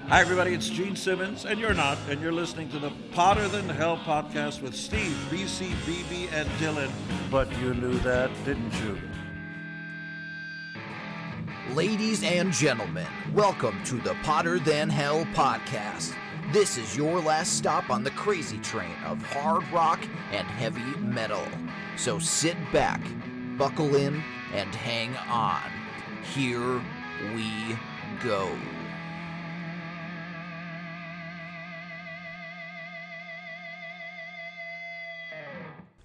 Hi, everybody. It's Gene Simmons, and you're not, and you're listening to the Potter Than Hell podcast with Steve, BC, BB, and Dylan. But you knew that, didn't you? Ladies and gentlemen, welcome to the Potter Than Hell podcast. This is your last stop on the crazy train of hard rock and heavy metal. So sit back, buckle in, and hang on. Here we go.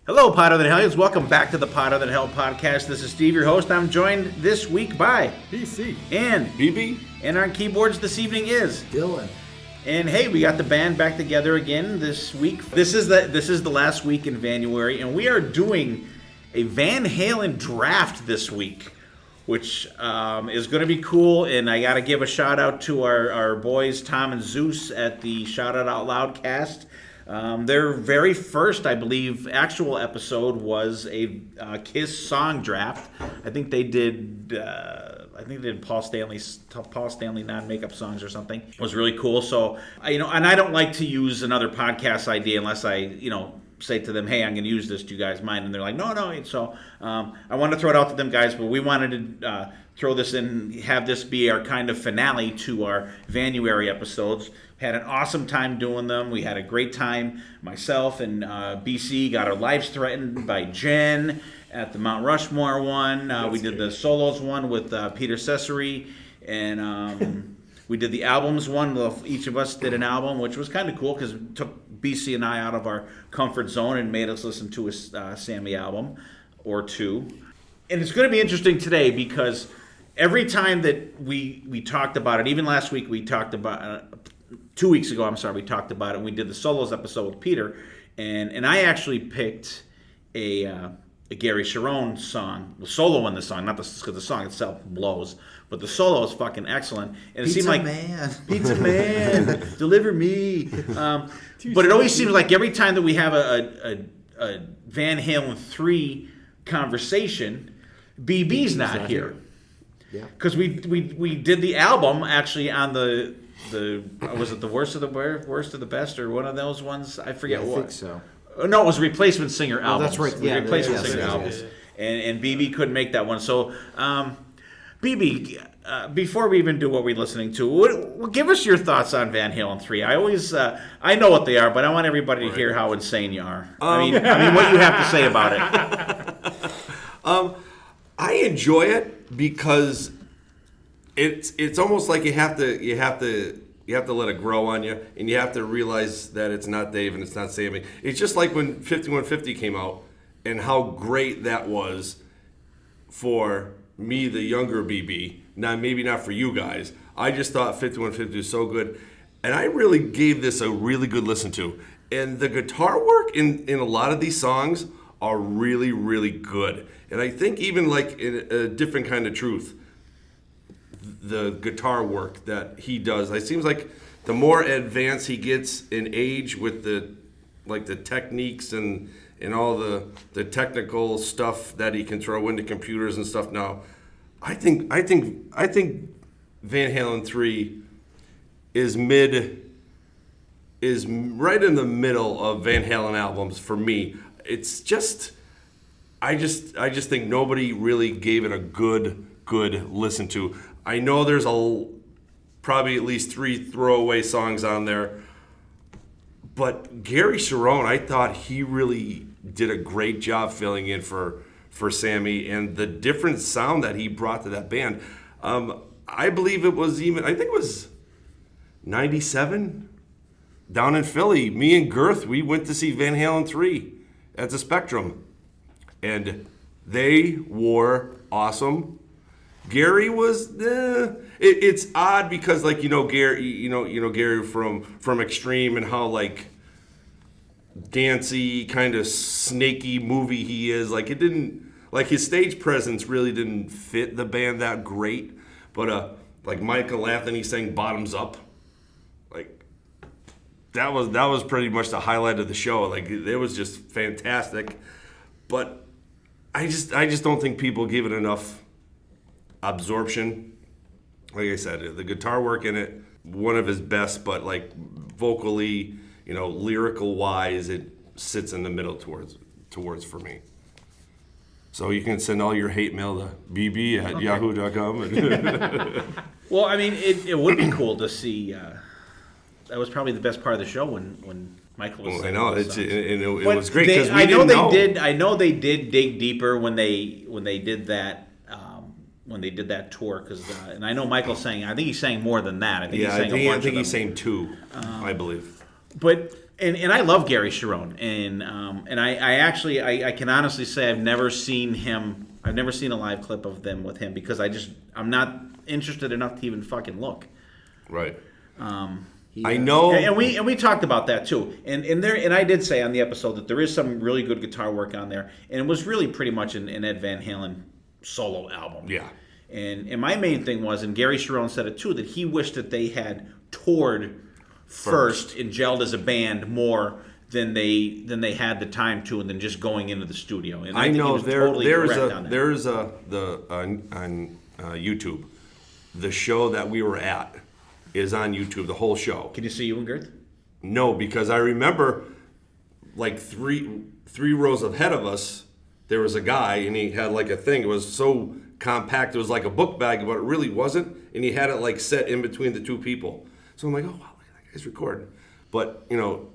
Hello, Potter Than Hellions. Welcome back to the Potter Than Hell podcast. This is Steve, your host. I'm joined this week by PC and BB, and our keyboards this evening is Dylan. And hey, we got the band back together again this week. This is the last week in Vanuary, and we are doing a Van Halen draft this week, which is going to be cool. And I got to give a shout out to our boys Tom and Zeus at the Shout It Out Loudcast. Their very first, I believe, actual episode was a Kiss song draft. I think they did. Paul Stanley non-makeup songs or something. It was really cool. So and I don't like to use another podcast idea unless I say to them, hey, I'm going to use this. Do you guys mind? And they're like, no. So I wanted to throw it out to them guys, but we wanted to throw this in, have this be our kind of finale to our Vanuary episodes. Had an awesome time doing them. We had a great time. Myself and BC got our lives threatened by Jen at the Mount Rushmore one. We did the solos one with Peter Cesare, and we did the albums one. Each of us did an album, which was kind of cool because it took BC and I out of our comfort zone and made us listen to a Sammy album or two. And it's going to be interesting today because every time that we talked about it, even last week we talked about 2 weeks ago, we talked about it, and we did the solos episode with Peter, and I actually picked a Gary Cherone song, the solo in the song, not because the song itself blows, but the solo is fucking excellent. And it seemed like Pizza Man, deliver me. But it always seems like every time that we have a Van Halen 3 conversation, BB's not here. Yeah, because we did the album actually on the was it the worst of the best or one of those ones? I forget what. I think so. No, it was Replacement Singer album. That's right. Yeah, Replacement Singer albums. And BB couldn't make that one. So, BB, before we even do what we're listening to, give us your thoughts on Van Halen 3. I always, I know what they are, but I want everybody to hear how insane you are. I mean, what you have to say about it. I enjoy it because it's almost like you have to let it grow on you, and you have to realize that it's not Dave and it's not Sammy. It's just like when 5150 came out and how great that was for me, the younger BB. Now, maybe not for you guys. I just thought 5150 was so good, and I really gave this a really good listen to. And the guitar work in a lot of these songs are really, really good. And I think even like in a different kind of truth, the guitar work that he does, it seems like the more advanced he gets in age with the techniques and all the technical stuff that he can throw into computers and stuff now, I think Van Halen 3 is right in the middle of Van Halen albums for me. It's just I just think nobody really gave it a good listen to. I know there's probably at least 3 throwaway songs on there, but Gary Cherone, I thought he really did a great job filling in for Sammy, and the different sound that he brought to that band. I believe it was I think it was 97 down in Philly. Me and Girth, we went to see Van Halen 3 at the Spectrum, and they were awesome. Gary was it's odd because Gary Gary from Extreme and how dancey kind of snaky movie he is, it didn't his stage presence really didn't fit the band that great, but Michael Anthony sang Bottoms Up, that was pretty much the highlight of the show. It was just fantastic, but I just don't think people give it enough absorption. Like I said, the guitar work in it one of his best, but like vocally, lyrical wise, it sits in the middle towards for me. So you can send all your hate mail to bb@yahoo.com. Well, I mean, it would be cool to see. That was probably the best part of the show when Michael was. Well, I know it was great they, because I know they did. I know they did dig deeper when they did that. When they did that tour, because and I know Michael sang. I think he sang more than that. I think he sang 2, I believe. But and I love Gary Cherone, and I actually can honestly say I've never seen him. I've never seen a live clip of them with him because I'm not interested enough to even fucking look. Right. I know, and we talked about that too. And I did say on the episode that there is some really good guitar work on there, and it was really pretty much an Ed Van Halen solo album. Yeah. And my main thing was, and Gary Cherone said it too, that he wished that they had toured first and gelled as a band more than they had the time to, and then just going into the studio. And I think know he was totally correct on that. There's on YouTube, the show that we were at is on YouTube, the whole show. Can you see you and Girth? No, because I remember like three rows ahead of us, there was a guy, and he had like a thing. It was so compact, it was like a book bag, but it really wasn't. And he had it like set in between the two people. So I'm like, oh wow, look at that guy's recording. But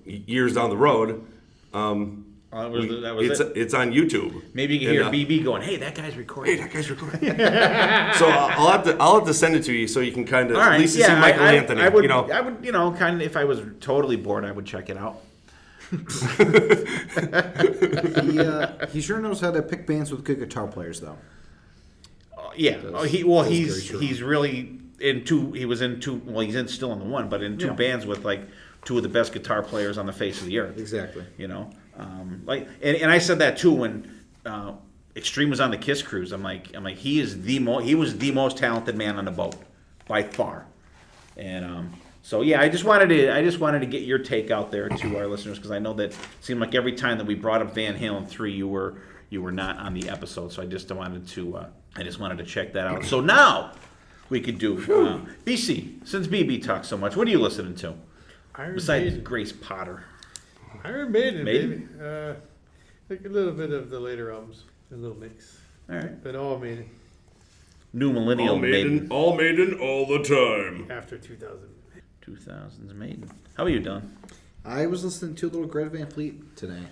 years down the road, it's on YouTube. Maybe you can hear BB going, "Hey, that guy's recording." So I'll have to send it to you so you can kind of at least see Michael Anthony. I would kind of, if I was totally bored, I would check it out. He sure knows how to pick bands with good guitar players, though. He's really in two. He was in two. Well, he's still in the one, but in two bands with like two of the best guitar players on the face of the earth. Exactly. And I said that too when Extreme was on the Kiss cruise. I'm like he was the most talented man on the boat by far, and so yeah, I just wanted to get your take out there to our listeners, because I know that it seemed like every time that we brought up Van Halen 3, you were not on the episode. So I just wanted to check that out. So now we could do BC. Since BB talks so much, what are you listening to besides Grace Potter? Iron Maiden, baby. Like a little bit of the later albums, a little mix. All right, but all Maiden. New Millennial Maiden. All Maiden, all the time. After 2000. 2000's Maiden. How are you, Don? I was listening to a little Greta Van Fleet today,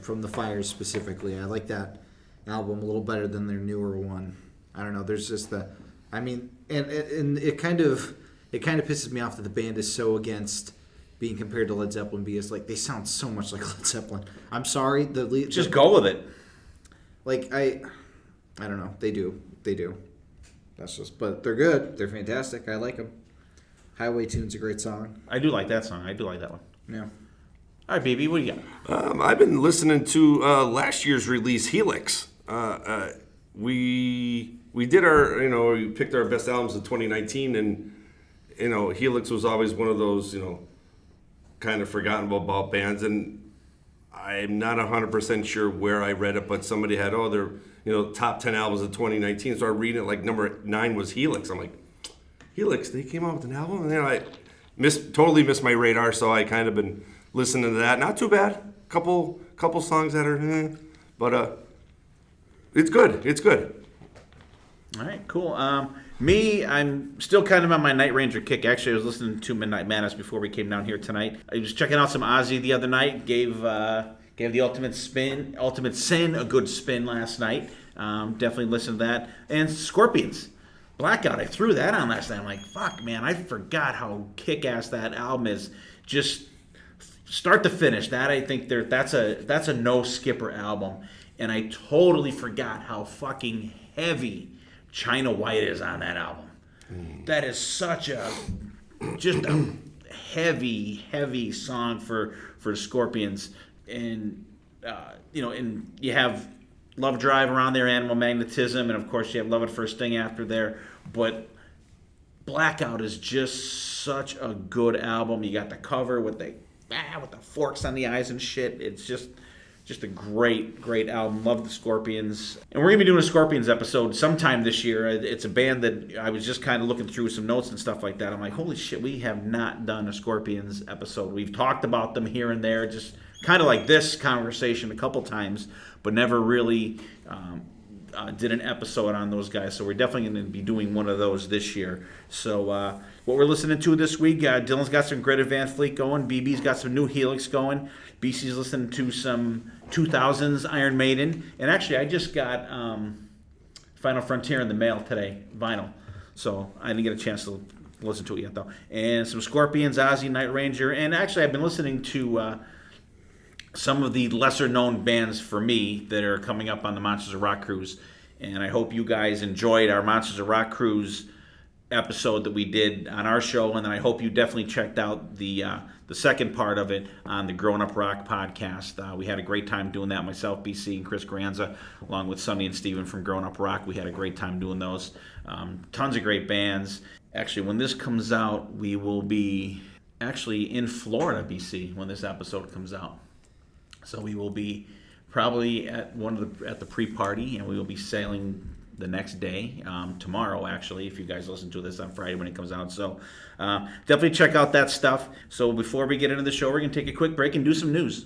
from The Fires specifically. I like that album a little better than their newer one. I don't know. There's just and it kind of pisses me off that the band is so against being compared to Led Zeppelin, because like they sound so much like Led Zeppelin. I'm sorry, just go with it. Like I don't know. They do. That's just. But they're good. They're fantastic. I like them. Highway Tune's a great song. I do like that song. I do like that one. Yeah. All right, BB, what do you got? I've been listening to last year's release, Helix. We did we picked our best albums of 2019, and Helix was always one of those kind of forgotten about bands, and I'm not 100% sure where I read it, but somebody had their top 10 albums of 2019. So I read it, like number 9 was Helix. I'm like, Helix, they came out with an album, and I totally missed my radar. So I kind of been listening to that. Not too bad. Couple songs that are, but it's good. It's good. All right, cool. Me, I'm still kind of on my Night Ranger kick. Actually, I was listening to Midnight Madness before we came down here tonight. I was checking out some Ozzy the other night. Gave the Ultimate Sin a good spin last night. Definitely listened to that. And Scorpions. Blackout, I threw that on last night. I'm like, fuck, man, I forgot how kick-ass that album is. Just start to finish. That I think that's a no-skipper album. And I totally forgot how fucking heavy China White is on that album. That is such a heavy song for Scorpions. And and you have Love Drive around there, Animal Magnetism, and of course you have Love at First Sting after there. But Blackout is just such a good album. You got the cover with the forks on the eyes and shit. It's just Just a great album. Love the Scorpions. And we're going to be doing a Scorpions episode sometime this year. It's a band that I was just kind of looking through some notes and stuff like that. I'm like, holy shit, we have not done a Scorpions episode. We've talked about them here and there, just kind of like this conversation a couple times, but never really did an episode on those guys. So we're definitely going to be doing one of those this year. So what we're listening to this week, Dylan's got some Greta Van Fleet going. BB's got some New Helix going. BC's listening to some 2000s Iron Maiden. And actually, I just got Final Frontier in the mail today, vinyl. So I didn't get a chance to listen to it yet, though. And some Scorpions, Ozzy, Night Ranger. And actually, I've been listening to some of the lesser-known bands for me that are coming up on the Monsters of Rock Cruise. And I hope you guys enjoyed our Monsters of Rock Cruise episode that we did on our show. And then I hope you definitely checked out the second part of it on the Growing Up Rock podcast. We had a great time doing that, myself, BC, and Chris Granza, along with Sonny and Steven from Growing Up Rock. We had a great time doing those. Tons of great bands. Actually, when this comes out, we will be actually in Florida, BC, when this episode comes out. So we will be probably at the pre-party, and we will be sailing the next day, tomorrow actually, if you guys listen to this on Friday when it comes out. So definitely check out that stuff. So before we get into the show, we're going to take a quick break and do some news.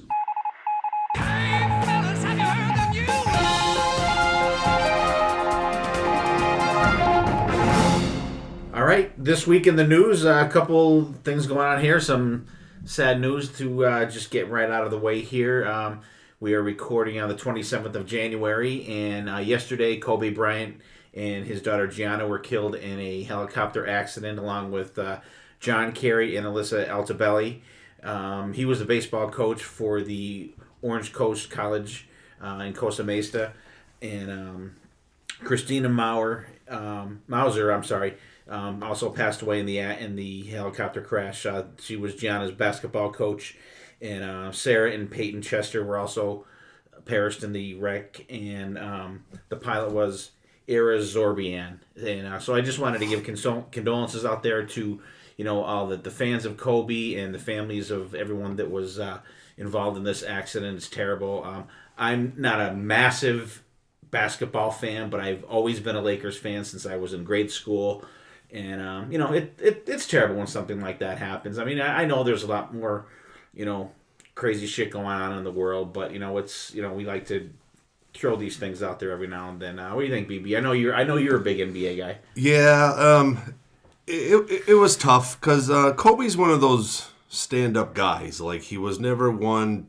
All right, this week in the news, a couple things going on here. Some sad news to just get right out of the way here. We are recording on the 27th of January, and yesterday Kobe Bryant and his daughter Gianna were killed in a helicopter accident along with John Kerry and Alyssa Altobelli. He was the baseball coach for the Orange Coast College in Costa Mesa, and Christina Mauser, also passed away in the helicopter crash. She was Gianna's basketball coach. And Sarah and Peyton Chester were also perished in the wreck, and the pilot was Ira Zorbian. And so I just wanted to give condolences out there to, all the fans of Kobe and the families of everyone that was involved in this accident. It's terrible. I'm not a massive basketball fan, but I've always been a Lakers fan since I was in grade school. And, it's terrible when something like that happens. I mean, I know there's a lot more crazy shit going on in the world, but it's we like to throw these things out there every now and then. What do you think, BB? I know you're a big NBA guy. Yeah, it was tough because Kobe's one of those stand-up guys. Like, he was never one,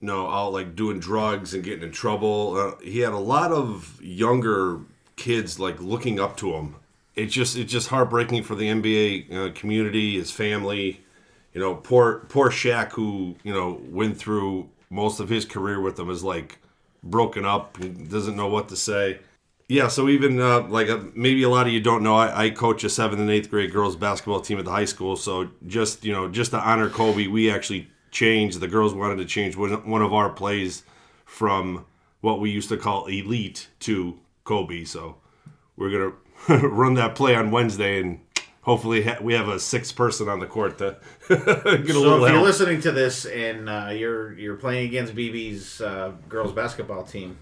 out like doing drugs and getting in trouble. He had a lot of younger kids like looking up to him. It's just heartbreaking for the NBA community, his family. Poor Shaq, who, went through most of his career with them, is like broken up and doesn't know what to say. Yeah, so even maybe a lot of you don't know, I coach a 7th and 8th grade girls basketball team at the high school. So just to honor Kobe, we actually changed, the girls wanted to change one of our plays from what we used to call elite to Kobe. So we're going to run that play on Wednesday, and hopefully we have a 6th person on the court to get a little help. So if you're listening to this and you're playing against BB's girls basketball team,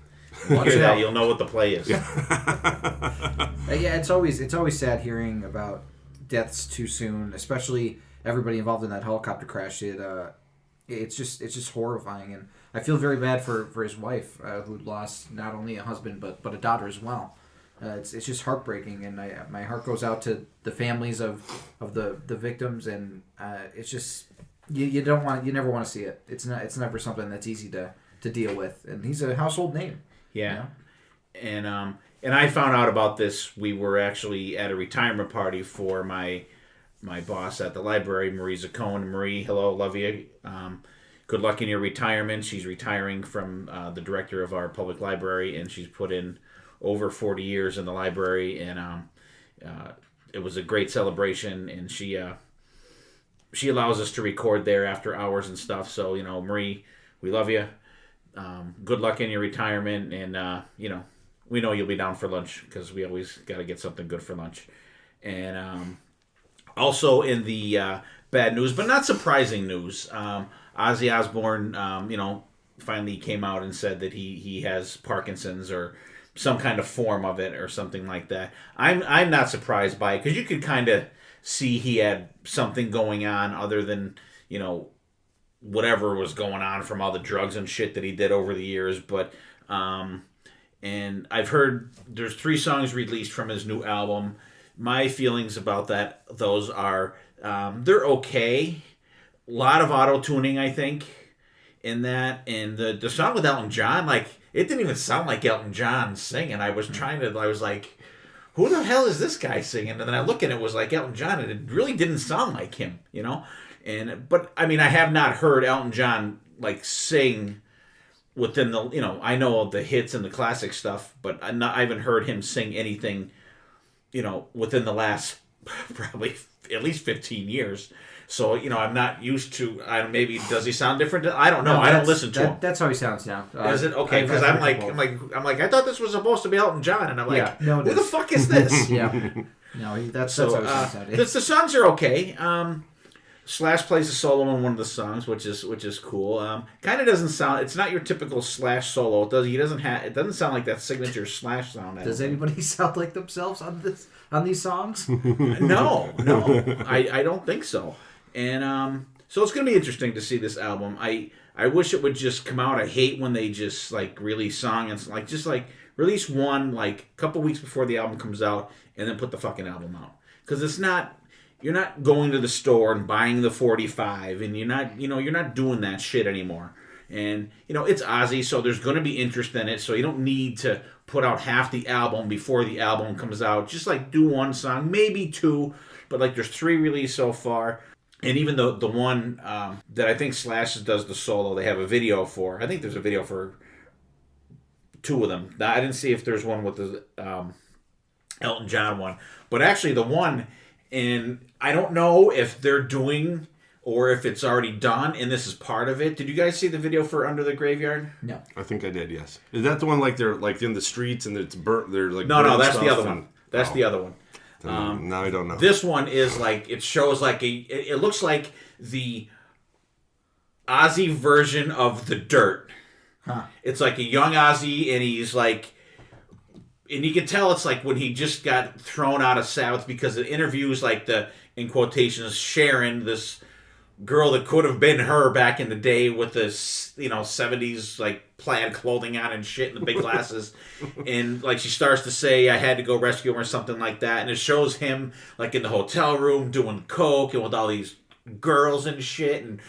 you'll know what the play is. Yeah, it's always sad hearing about deaths too soon, especially everybody involved in that helicopter crash. It's just horrifying, and I feel very bad for his wife who lost not only a husband but a daughter as well. It's just heartbreaking, and my heart goes out to the families of the victims, and it's just you never want to see it. It's never something that's easy to deal with, and he's a household name. Yeah, and I found out about this. We were actually at a retirement party for my boss at the library, Marie Zaccone. Marie, hello, love you. Good luck in your retirement. She's retiring from the director of our public library, and she's put in over 40 years in the library, and it was a great celebration, and she allows us to record there after hours and stuff. So, Marie, we love you. Good luck in your retirement, and we know you'll be down for lunch because we always got to get something good for lunch. And also in the bad news, but not surprising news, Ozzy Osbourne, finally came out and said that he has Parkinson's or some kind of form of it or something like that. I'm not surprised by it because you could kind of see he had something going on other than, whatever was going on from all the drugs and shit that he did over the years. But and I've heard there's 3 songs released from his new album. My feelings about those are they're okay. A lot of auto-tuning, I think, in that. And the song with Elton John, like, it didn't even sound like Elton John singing. I was like, who the hell is this guy singing? And then I look and it was like Elton John, and it really didn't sound like him, But, I mean, I have not heard Elton John, like, sing within the, I know the hits and the classic stuff, but I haven't heard him sing anything, within the last probably at least 15 years. So, I'm not used to, maybe, does he sound different? I don't know. No, I don't listen to him. That's how he sounds now. Is it? Okay, because I'm like, I thought this was supposed to be Elton John, and I'm like, no, who the fuck is this? Yeah. No, that's how he sounds now. The songs are okay. Slash plays a solo on one of the songs, which is cool. Kind of doesn't sound. It's not your typical Slash solo. It doesn't sound like that signature Slash sound. Does anybody sound like themselves on these songs? No, I don't think so. And so it's gonna be interesting to see this album. I wish it would just come out. I hate when they just like release songs and just release one like a couple weeks before the album comes out and then put the fucking album out, because it's not. You're not going to the store and buying the 45, and you're not doing that shit anymore. And, it's Ozzy, so there's going to be interest in it, so you don't need to put out half the album before the album comes out. Just, do one song, maybe 2, but, there's 3 released so far. And even the one that I think Slash does the solo, they have a video for. I think there's a video for 2 of them. I didn't see if there's one with the Elton John one. But actually, the one... And I don't know if they're doing or if it's already done, and this is part of it. Did you guys see the video for Under the Graveyard? No. I think I did, yes. Is that the one they're in the streets and it's burnt? They're No, that's the other one. That's the other one. Now I don't know. This one is it shows it looks like the Ozzy version of The Dirt. Huh. It's like a young Ozzy, and he's and you can tell it's when he just got thrown out of Sabbath, because it interviews in quotations, Sharon, this girl that could have been her back in the day with this, 70s plaid clothing on and shit and the big glasses. And she starts to say, I had to go rescue him or something like that. And it shows him in the hotel room doing coke and with all these girls and shit and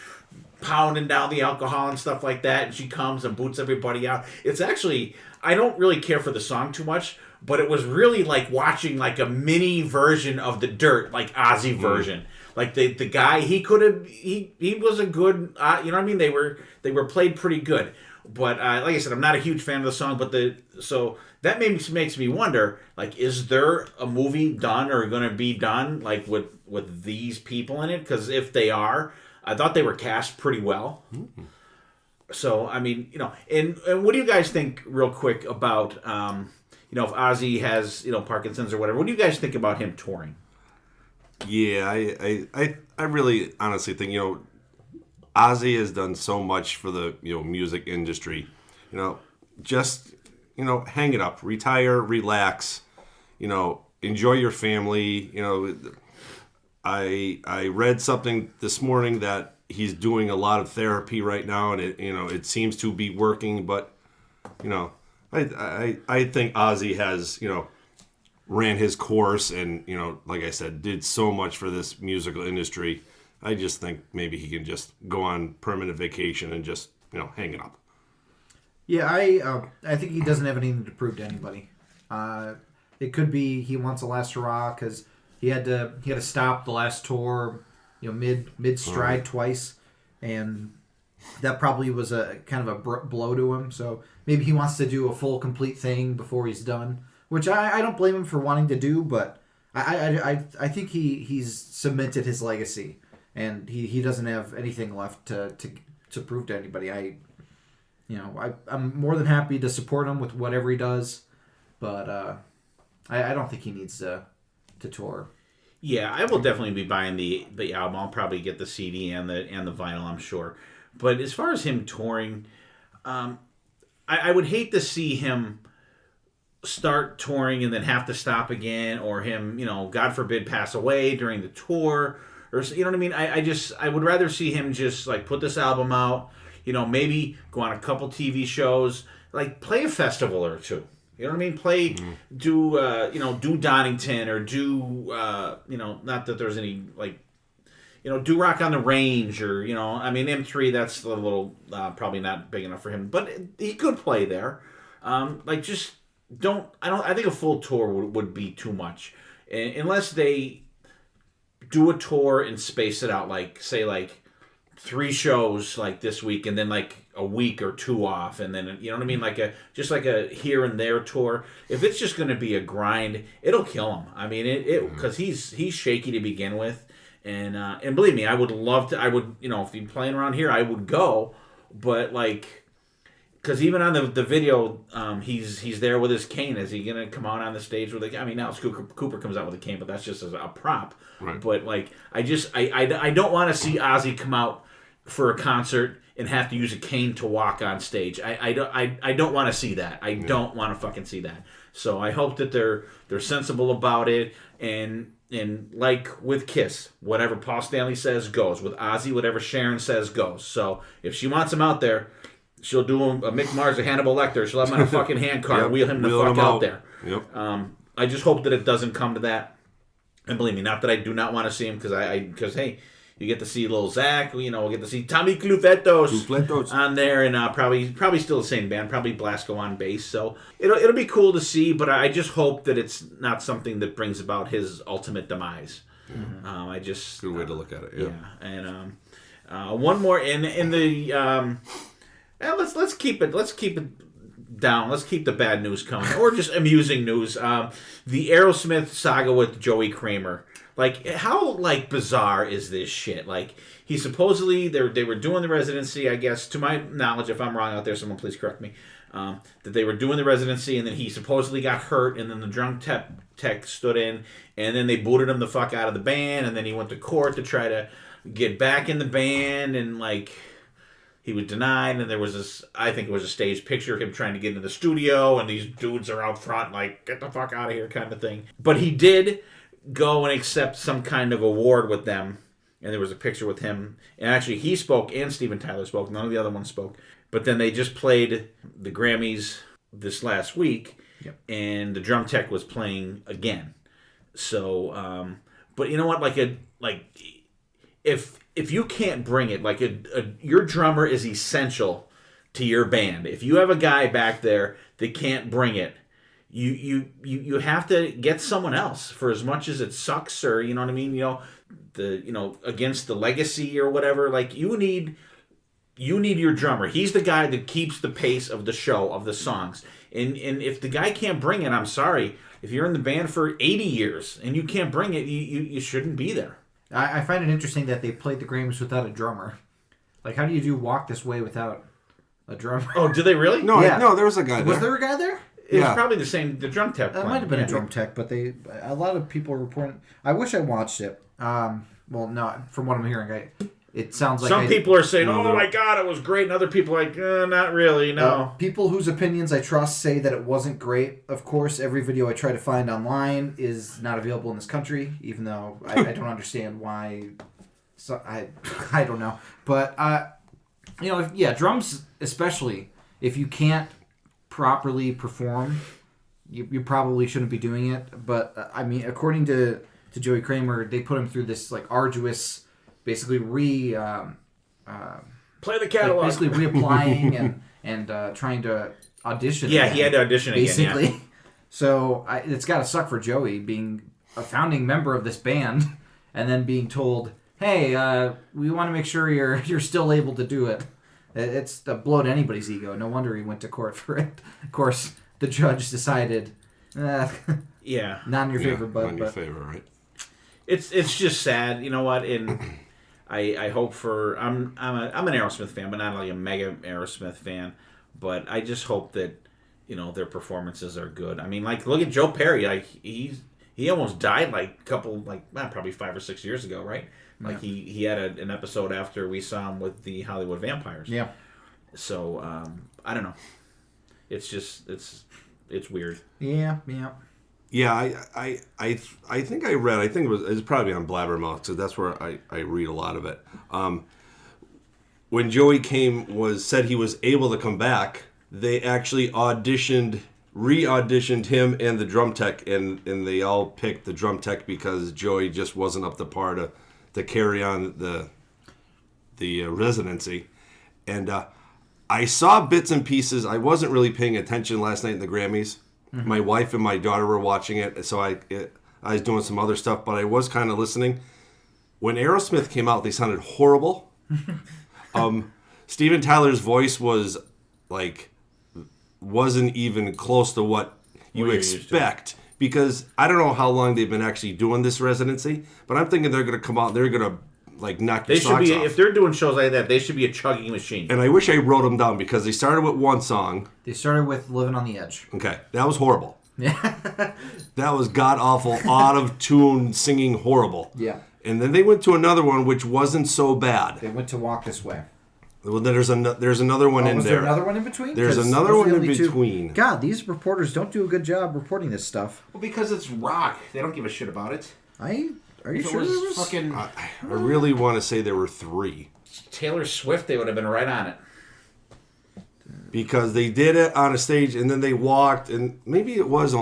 pounding down the alcohol and stuff like that. And she comes and boots everybody out. It's actually... I don't really care for the song too much, but it was really watching a mini version of The Dirt, Ozzy version. The guy, he was a good, you know what I mean? They were played pretty good. But like I said, I'm not a huge fan of the song, but so that makes me wonder, is there a movie done or going to be done with these people in it? Because if they are, I thought they were cast pretty well. Mm-hmm. So, I mean, and what do you guys think, real quick, about, if Ozzy has, Parkinson's or whatever, what do you guys think about him touring? Yeah, I really honestly think, Ozzy has done so much for the, music industry. Just, hang it up, retire, relax, enjoy your family. I read something this morning that he's doing a lot of therapy right now, and it seems to be working. But I think Ozzy has ran his course, and like I said, did so much for this musical industry. I just think maybe he can just go on permanent vacation and just hang it up. Yeah, I think he doesn't have anything to prove to anybody. It could be he wants a last hurrah because he had to stop the last tour. Mid stride twice, and that probably was a kind of a blow to him. So maybe he wants to do a full, complete thing before he's done, which I don't blame him for wanting to do. But I think he's cemented his legacy, and he doesn't have anything left to prove to anybody. I'm more than happy to support him with whatever he does, but I don't think he needs to tour. Yeah, I will definitely be buying the album. I'll probably get the CD and the vinyl, I'm sure. But as far as him touring, I would hate to see him start touring and then have to stop again, or him, God forbid, pass away during the tour, or you know what I mean. I would rather see him just like put this album out, maybe go on a couple TV shows, like play a festival or two. You know what I mean? Play, do Donington, or do, not that there's any, like, do Rock on the Range, or, M3, that's a little, probably not big enough for him, but he could play there. I think a full tour would be too much. Unless they do a tour and space it out, like, say, like, 3 shows, like, this week, and then, like, a week or 2 off, and then, you know what I mean, like a here and there tour. If it's just going to be a grind, it'll kill him. I mean, because he's shaky to begin with, and believe me, I would love to. I would, if he's playing around here, I would go, but like, because even on the video, he's there with his cane. Is he gonna come out on the stage with now Cooper comes out with a cane, but that's just as a prop. Right. But like, I don't want to see Ozzy come out for a concert and have to use a cane to walk on stage. I don't want to see that. I don't want to fucking see that. So I hope that they're sensible about it, and like with Kiss, whatever Paul Stanley says goes. With Ozzy, whatever Sharon says goes. So if she wants him out there, she'll do a Mick Mars or Hannibal Lecter. She'll have him on a fucking handcart, wheel him the fuck out there. Yep. I just hope that it doesn't come to that. And believe me, not that I do not want to see him, because hey, you get to see Lil Zach, we'll get to see Tommy Clufetos on there, and probably still the same band, probably Blasco on bass. So it'll be cool to see, but I just hope that it's not something that brings about his ultimate demise. Good way to look at it. Yeah. And one more in the let's keep it down. Let's keep the bad news coming, or just amusing news. The Aerosmith saga with Joey Kramer. Like, how, like, bizarre is this shit? Like, he supposedly, they were doing the residency, I guess, to my knowledge, if I'm wrong out there, someone please correct me, that they were doing the residency, and then he supposedly got hurt, and then the drunk tech stood in, and then they booted him the fuck out of the band, and then he went to court to try to get back in the band, and, like, he was denied, and there was this, I think it was a staged picture of him trying to get into the studio, and these dudes are out front, like, get the fuck out of here kind of thing. But he did go and accept some kind of award with them, and there was a picture with him, and actually he spoke and Steven Tyler spoke, none of the other ones spoke, but then they just played the Grammys this last week, and the drum tech was playing again. So but you know what, if you can't bring it, like your drummer is essential to your band. If you have a guy back there that can't bring it, you have to get someone else, for as much as it sucks, or you know what I mean, against the legacy or whatever. Like, you need your drummer. He's the guy that keeps the pace of the show, of the songs. And if the guy can't bring it, I'm sorry. If you're in the band for 80 years and you can't bring it, you shouldn't be there. I find it interesting that they played the Grammys without a drummer. Like, how do you do Walk This Way without a drummer? Oh, did they really? No, there was a guy there. Was there a guy there? It was probably the drum tech. That might have been a drum tech, but a lot of people are reporting. I wish I watched it. Well, no, from what I'm hearing, it sounds like some people are saying, "Oh my god, it was great," and other people are like, "Not really, no." People whose opinions I trust say that it wasn't great. Of course, every video I try to find online is not available in this country, even though I don't understand why. So I don't know, but drums especially, if you can't properly perform, you probably shouldn't be doing it. But I mean, according to Joey Kramer, they put him through this like arduous, basically play the catalog, basically reapplying and trying to audition. Yeah, he had to audition basically. again. Yeah. So it's got to suck for Joey, being a founding member of this band, and then being told, "Hey, we want to make sure you're still able to do it." It's a blow to anybody's ego. No wonder he went to court for it. Of course, the judge decided, not in your favor, bud. Not in your favor, right? It's just sad, you know what? And I hope for I'm an Aerosmith fan, but not like a mega Aerosmith fan. But I just hope that their performances are good. I mean, like, look at Joe Perry. Like, he almost died probably 5 or 6 years ago, right? Like, he had an episode after we saw him with the Hollywood Vampires. Yeah. So I don't know. It's just it's weird. Yeah. Yeah, I think I read. I think it was probably on Blabbermouth, because that's where I read a lot of it. When Joey said he was able to come back, they actually re-auditioned him and the drum tech, and they all picked the drum tech because Joey just wasn't up to par to carry on the residency. And I saw bits and pieces. I wasn't really paying attention last night in the Grammys. Mm-hmm. My wife and my daughter were watching it, so I was doing some other stuff, but I was kind of listening. When Aerosmith came out, they sounded horrible. Steven Tyler's voice was wasn't even close to what you expect, because I don't know how long they've been actually doing this residency, but I'm thinking they're going to come out, they're going to knock your socks off. If they're doing shows like that, they should be a chugging machine. And I wish I wrote them down, because they started with one song. They started with "Living on the Edge." Okay, that was horrible. Yeah, that was god awful, out of tune, singing horrible. Yeah. And then they went to another one which wasn't so bad. They went to "Walk This Way." Well, there's another one in was there. There another one in between? There's another one in between. God, these reporters don't do a good job reporting this stuff. Well, because it's rock, they don't give a shit about it. Are you sure? There was fucking I really want to say there were 3. Taylor Swift, they would have been right on it. Because they did it on a stage, and then they walked, and maybe it was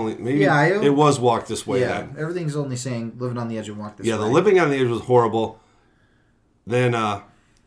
Walk This Way. Yeah, then. Everything's only saying "Living on the Edge" and "Walk This Way." Yeah, the Living on the Edge was horrible. Then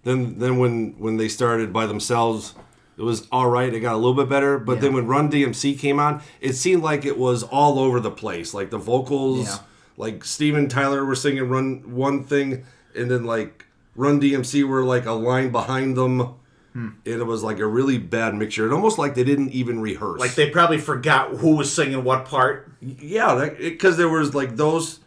when they started by themselves, it was all right. It got a little bit better, but then when Run DMC came on, it seemed like it was all over the place. Like the vocals, like Steven Tyler were singing one thing, and then like Run DMC were like a line behind them. And it was like a really bad mixture. It almost like they didn't even rehearse. Like they probably forgot who was singing what part. Yeah, because there was like those,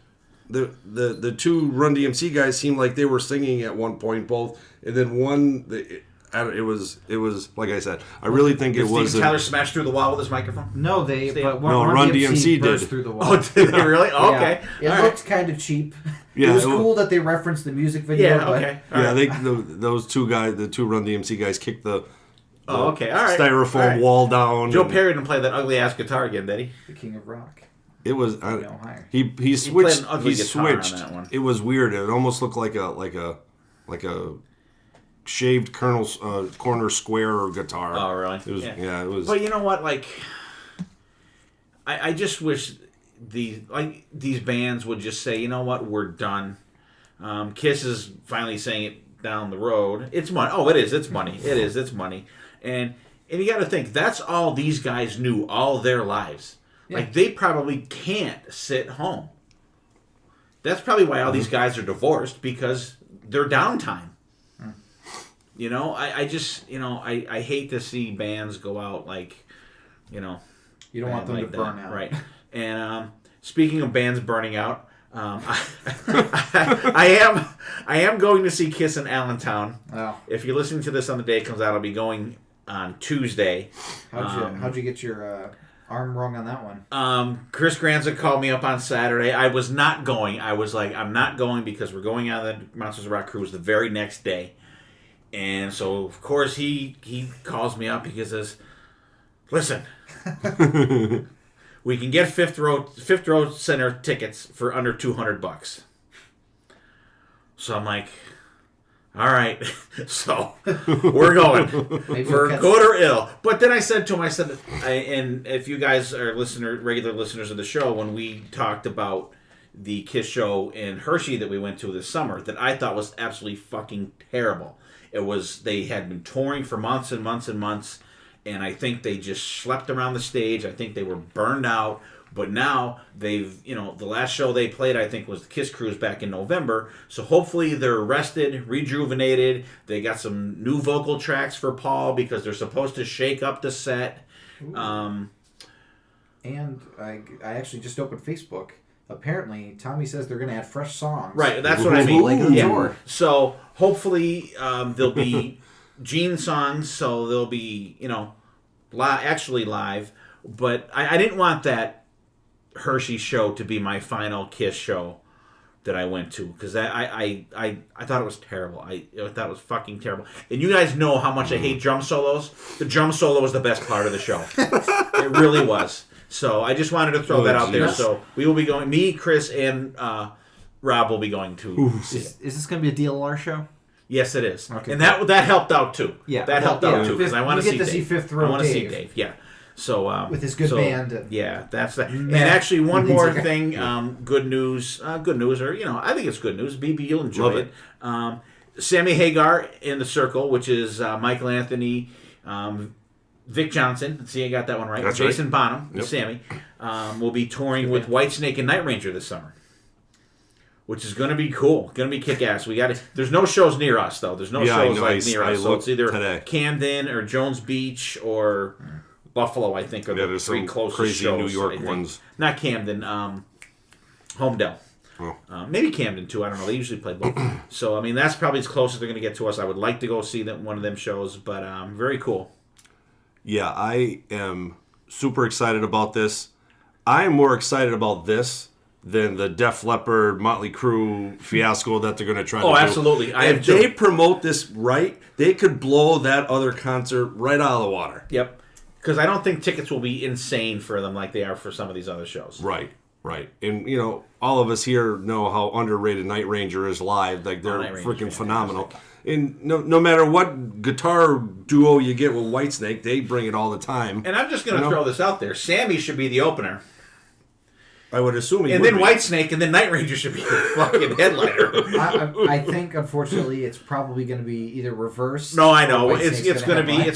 the 2 Run DMC guys seemed like they were singing at one point both, and then one. It was like I said. I really think it was. Steven Tyler smashed through the wall with his microphone. No, Run DMC burst did through the wall. Oh, did they really? Oh, okay. It looked kind of cheap. Yeah, it was cool that they referenced the music video. Yeah, okay. Those 2 guys, the 2 Run DMC guys, kicked the okay, all right, styrofoam wall down. Joe Perry didn't play that ugly ass guitar again, did he? The King of Rock. It was he switched. Played an ugly He guitar switched. on that one. It was weird. It almost looked like a shaved corner square guitar. Oh, really? It was. Yeah, it was. But you know what? Like, I just wish these bands would just say, you know what, we're done. Kiss is finally saying it down the road. It's money. Oh, it is. It's money. It is. It's money. And you got to think, that's all these guys knew all their lives. Yeah. Like, they probably can't sit home. That's probably why all these guys are divorced, because they're downtime. You know, I just, I hate to see bands go out like, You don't want them to burn out. Right. And speaking of bands burning out, I am going to see Kiss in Allentown. Oh. If you're listening to this on the day it comes out, I'll be going on Tuesday. How'd you get your arm wrong on that one? Chris Granza called me up on Saturday. I was not going. I was like, I'm not going because we're going on the Monsters of Rock cruise the very next day. And so, of course, he calls me up. He says, listen, we can get fifth row center tickets for under $200. So I'm like, all right. So we're going for good or ill. But then I said to him, and if you guys are regular listeners of the show, when we talked about the Kiss show in Hershey that we went to this summer, that I thought was absolutely fucking terrible. They had been touring for months and months and months, and I think they just slept around the stage. I think they were burned out. But now they've, the last show they played, I think, was the Kiss Cruise back in November. So hopefully they're rested, rejuvenated. They got some new vocal tracks for Paul because they're supposed to shake up the set. And I actually just opened Facebook. Apparently, Tommy says they're going to add fresh songs. Right, that's what I mean. Like on tour. So hopefully there'll be Gene songs, so they'll be, actually live. But I didn't want that Hershey show to be my final Kiss show. that I went to because I thought it was terrible. I thought it was fucking terrible. And you guys know how much I hate drum solos. The drum solo was the best part of the show. It really was. So I just wanted to throw that out there. So we will be going. Me, Chris, and Rob will be going to see it. Is this going to be a DLR show? Yes, it is. Okay. And that helped out too. Yeah, that helped out too because I want to see Dave. See Fifth Row I want to see Dave. Dave. Yeah. So with his good band. And that's that. And actually, one more Lindsay. thing. Good news. Good news, or I think it's good news. BB, you'll enjoy it. Sammy Hagar in the Circle, which is Michael Anthony, Vic Johnson. See, I got that one right. That's Jason right. Bonham and Sammy will be touring with Whitesnake and Night Ranger this summer, which is going to be cool. Going to be kick-ass. We got it. There's no shows near us though. There's no shows near us. So it's either Camden or Jones Beach or Buffalo. I think are the three closest crazy shows. New York ones. Not Camden. Homedale. Oh. Maybe Camden too. I don't know. They usually play both. So I mean, that's probably as close as they're going to get to us. I would like to go see one of them shows, but very cool. Yeah, I am super excited about this. I'm more excited about this than the Def Leppard, Motley Crue fiasco that they're going to try to do. Oh, absolutely. If they promote this right, they could blow that other concert right out of the water. Yep. Because I don't think tickets will be insane for them like they are for some of these other shows. Right. And, all of us here know how underrated Night Ranger is live. Like, they're freaking phenomenal. And no matter what guitar duo you get with Whitesnake, they bring it all the time. And I'm just going to throw this out there. Sammy should be the opener. I would assume he and would then be. Whitesnake, and then Night Ranger should be the fucking headliner. I think, unfortunately, it's probably going to be either reversed. No, I know or it's Whitesnake's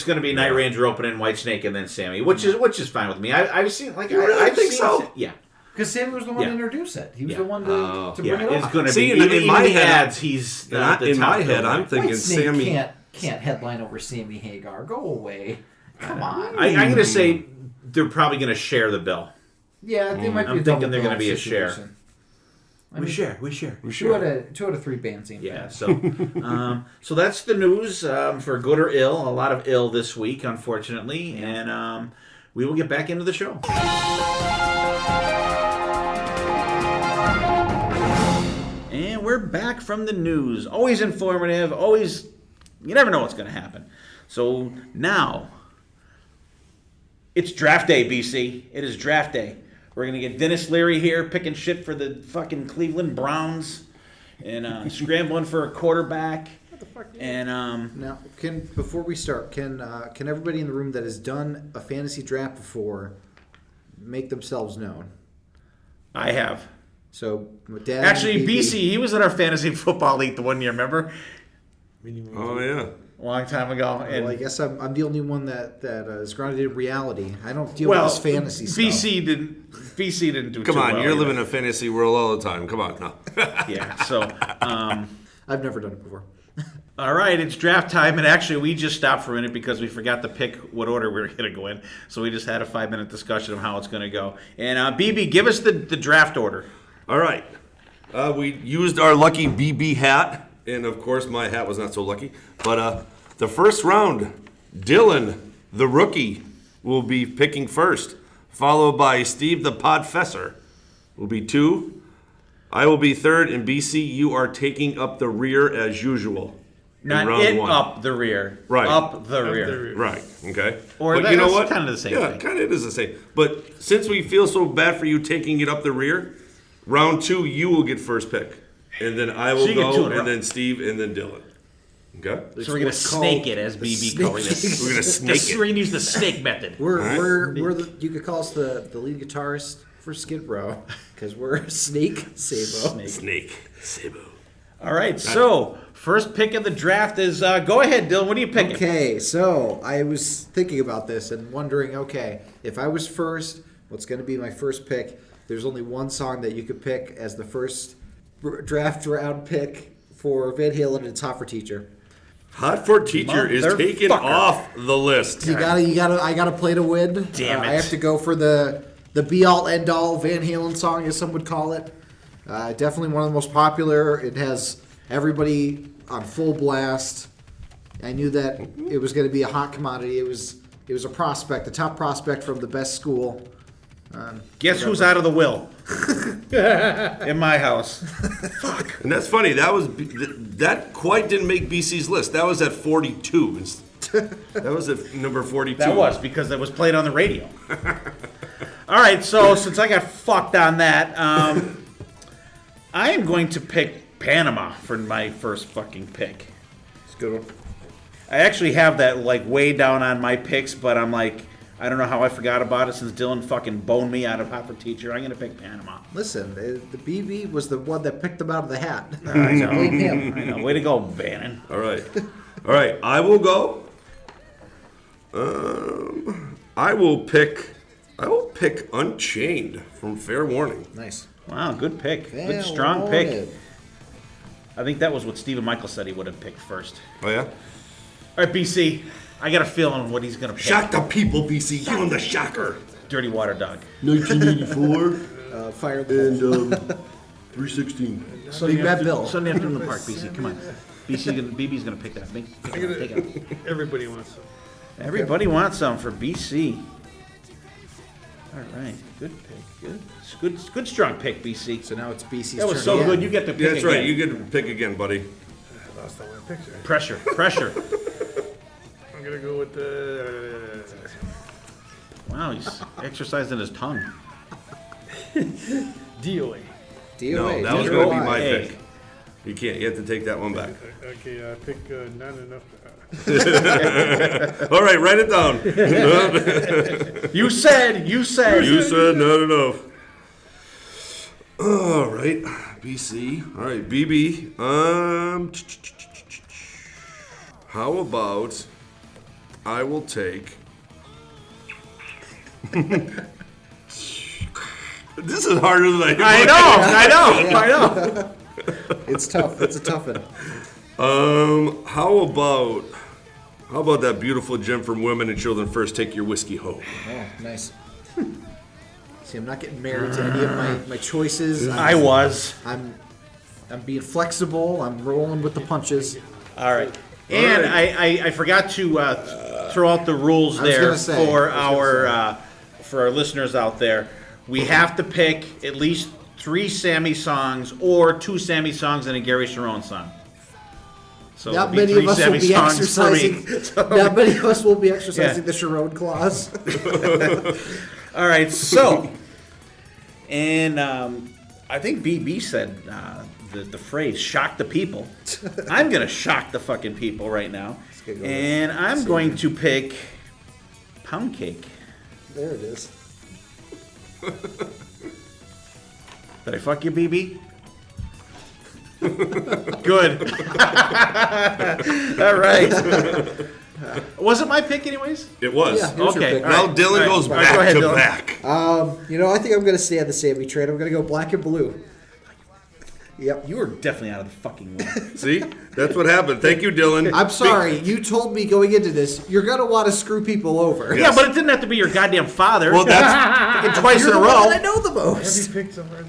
going to be Night Ranger opening, Whitesnake, and then Sammy, which is fine with me. I've seen I think so. Yeah. Because Sammy was the one to introduce it. He was the one to bring it It's up. going to See, be in my head, ads. He's in my head, I'm thinking Whitesnake Sammy can't headline over Sammy Hagar. Go away. Come on. I'm going to say they're probably going to share the bill. Yeah, they might be. I'm thinking they're going to be a share. We share. Two out of three bands. Yeah, so that's the news for good or ill. A lot of ill this week, unfortunately, and we will get back into the show. And we're back from the news. Always informative. Always, you never know what's going to happen. So now, it's draft day, BC. It is draft day. We're going to get Dennis Leary here picking shit for the fucking Cleveland Browns and scrambling for a quarterback. What the fuck? And now, before we start, can everybody in the room that has done a fantasy draft before make themselves known? I have. So, Dad, actually, BC, he was in our fantasy football league the one year. Remember? Oh yeah. A long time ago. And well, I guess I'm the only one that is grounded in reality. I don't deal with this fantasy stuff. BC didn't do Come too on, well you're either. living a fantasy world all the time. Come on, no. Yeah, so... I've never done it before. All right, it's draft time, and actually we just stopped for a minute because we forgot to pick what order we were going to go in. So we just had a 5-minute discussion of how it's going to go. And BB, give us the draft order. All right. We used our lucky BB hat, and of course my hat was not so lucky. But the first round, Dylan, the rookie, will be picking first, followed by Steve, the Podfessor, will be 2. I will be 3rd, and BC, you are taking up the rear as usual. Not round it 1. up the rear. Right. Up the rear. Right, okay. Or but you know that's what? kind of the same yeah, thing. kind of is the same. But since we feel so bad for you taking it up the rear, round 2, you will get first pick. And then I will So you get 2 go, in a row. and then Steve, and then Dylan. Okay? So we're going to snake it, as BB calls it. We're going to snake it. We're going to use the snake method. We're you could call us the lead guitarist for Skid Row because we're Snake Sabo. Snake Sabo. All right, so first pick of the draft is, go ahead, Dylan. What are you picking? Okay, so I was thinking about this and wondering, okay, if I was first, what's going to be my first pick? There's only one song that you could pick as the first draft round pick for Van Halen, and it's Hot for Teacher. Hot for Teacher is taken Motherfucker. off the list. I gotta play to win. Damn it. I have to go for the be all end all Van Halen song, as some would call it. Definitely one of the most popular. It has everybody on full blast. I knew that it was going to be a hot commodity. It was a prospect, a top prospect from the best school. Guess who's out of the will? In my house. And that's funny. That quite didn't make BC's list. That was at 42. That was at number 42. That was because it was played on the radio. All right, so since I got fucked on that, I am going to pick Panama for my first fucking pick. It's a good one. I actually have that like way down on my picks, but I'm like, I don't know how I forgot about it since Dylan fucking boned me out of Hot for Teacher. I'm going to pick Panama. Listen, the BB was the one that picked them out of the hat. I know. Blame him. I know. Way to go, Bannon. All right. I will go. I will pick Unchained from Fair Warning. Nice. Wow, good pick. Fair Good, strong Warning. pick. I think that was what Stephen Michael said he would have picked first. Oh yeah. All right, BC. I got a feeling what he's going to pick. Shock the people, BC. Give him the shocker. Dirty Water Dog. 1984 Fire the and 316. Big Bad Bill. Sunday afternoon in the park, BC. Come on. BB's going to pick that. Take it out. Everybody wants some. Everybody wants some for BC. All right. Good pick. Good strong pick, BC. So now it's BC's That was turn so again. good. You get to pick That's right. again. You get to pick again, buddy. I lost all my picture. Pressure. I'm gonna go with the. Wow, he's exercising his tongue. DOA. DOA. No, that was going to be my Hey. pick. You can't. You have to take that one back. Okay, I pick not enough. All right, write it down. You said. You said not enough. All right, BC. All right, BB. How about I will take. This is harder than I know. It's tough. It's a tough one. How about that beautiful gem from Women and Children First? Take your whiskey home. Oh, nice. See, I'm not getting married to any of my choices. I'm being flexible. I'm rolling with the punches. All right. And I forgot to throw out the rules there for our listeners out there. We have to pick at least 3 Sammy songs or 2 Sammy songs and a Gary Sharon song. So Not many of us will be exercising. Not many of us will be exercising the Sharon clause. All right. So, and I think BB said the phrase "shock the people." I'm gonna shock the fucking people right now, and I'm going to pick Pound Cake. There it is. Did I fuck you, BB? Good. All right. Was it my pick, anyways? It was. Yeah, here's your Okay. pick. Now Dylan goes All back right, go ahead, to Dylan. back. I think I'm going to stay on the Sammy train. I'm going to go black and blue. Yep. You were definitely out of the fucking way. See? That's what happened. Thank you, Dylan. I'm sorry. You told me going into this, you're going to want to screw people over. Yeah, but it didn't have to be your goddamn father. Well, that's Fucking twice You're in a the one row. that I know the Have you most. picked somewhere?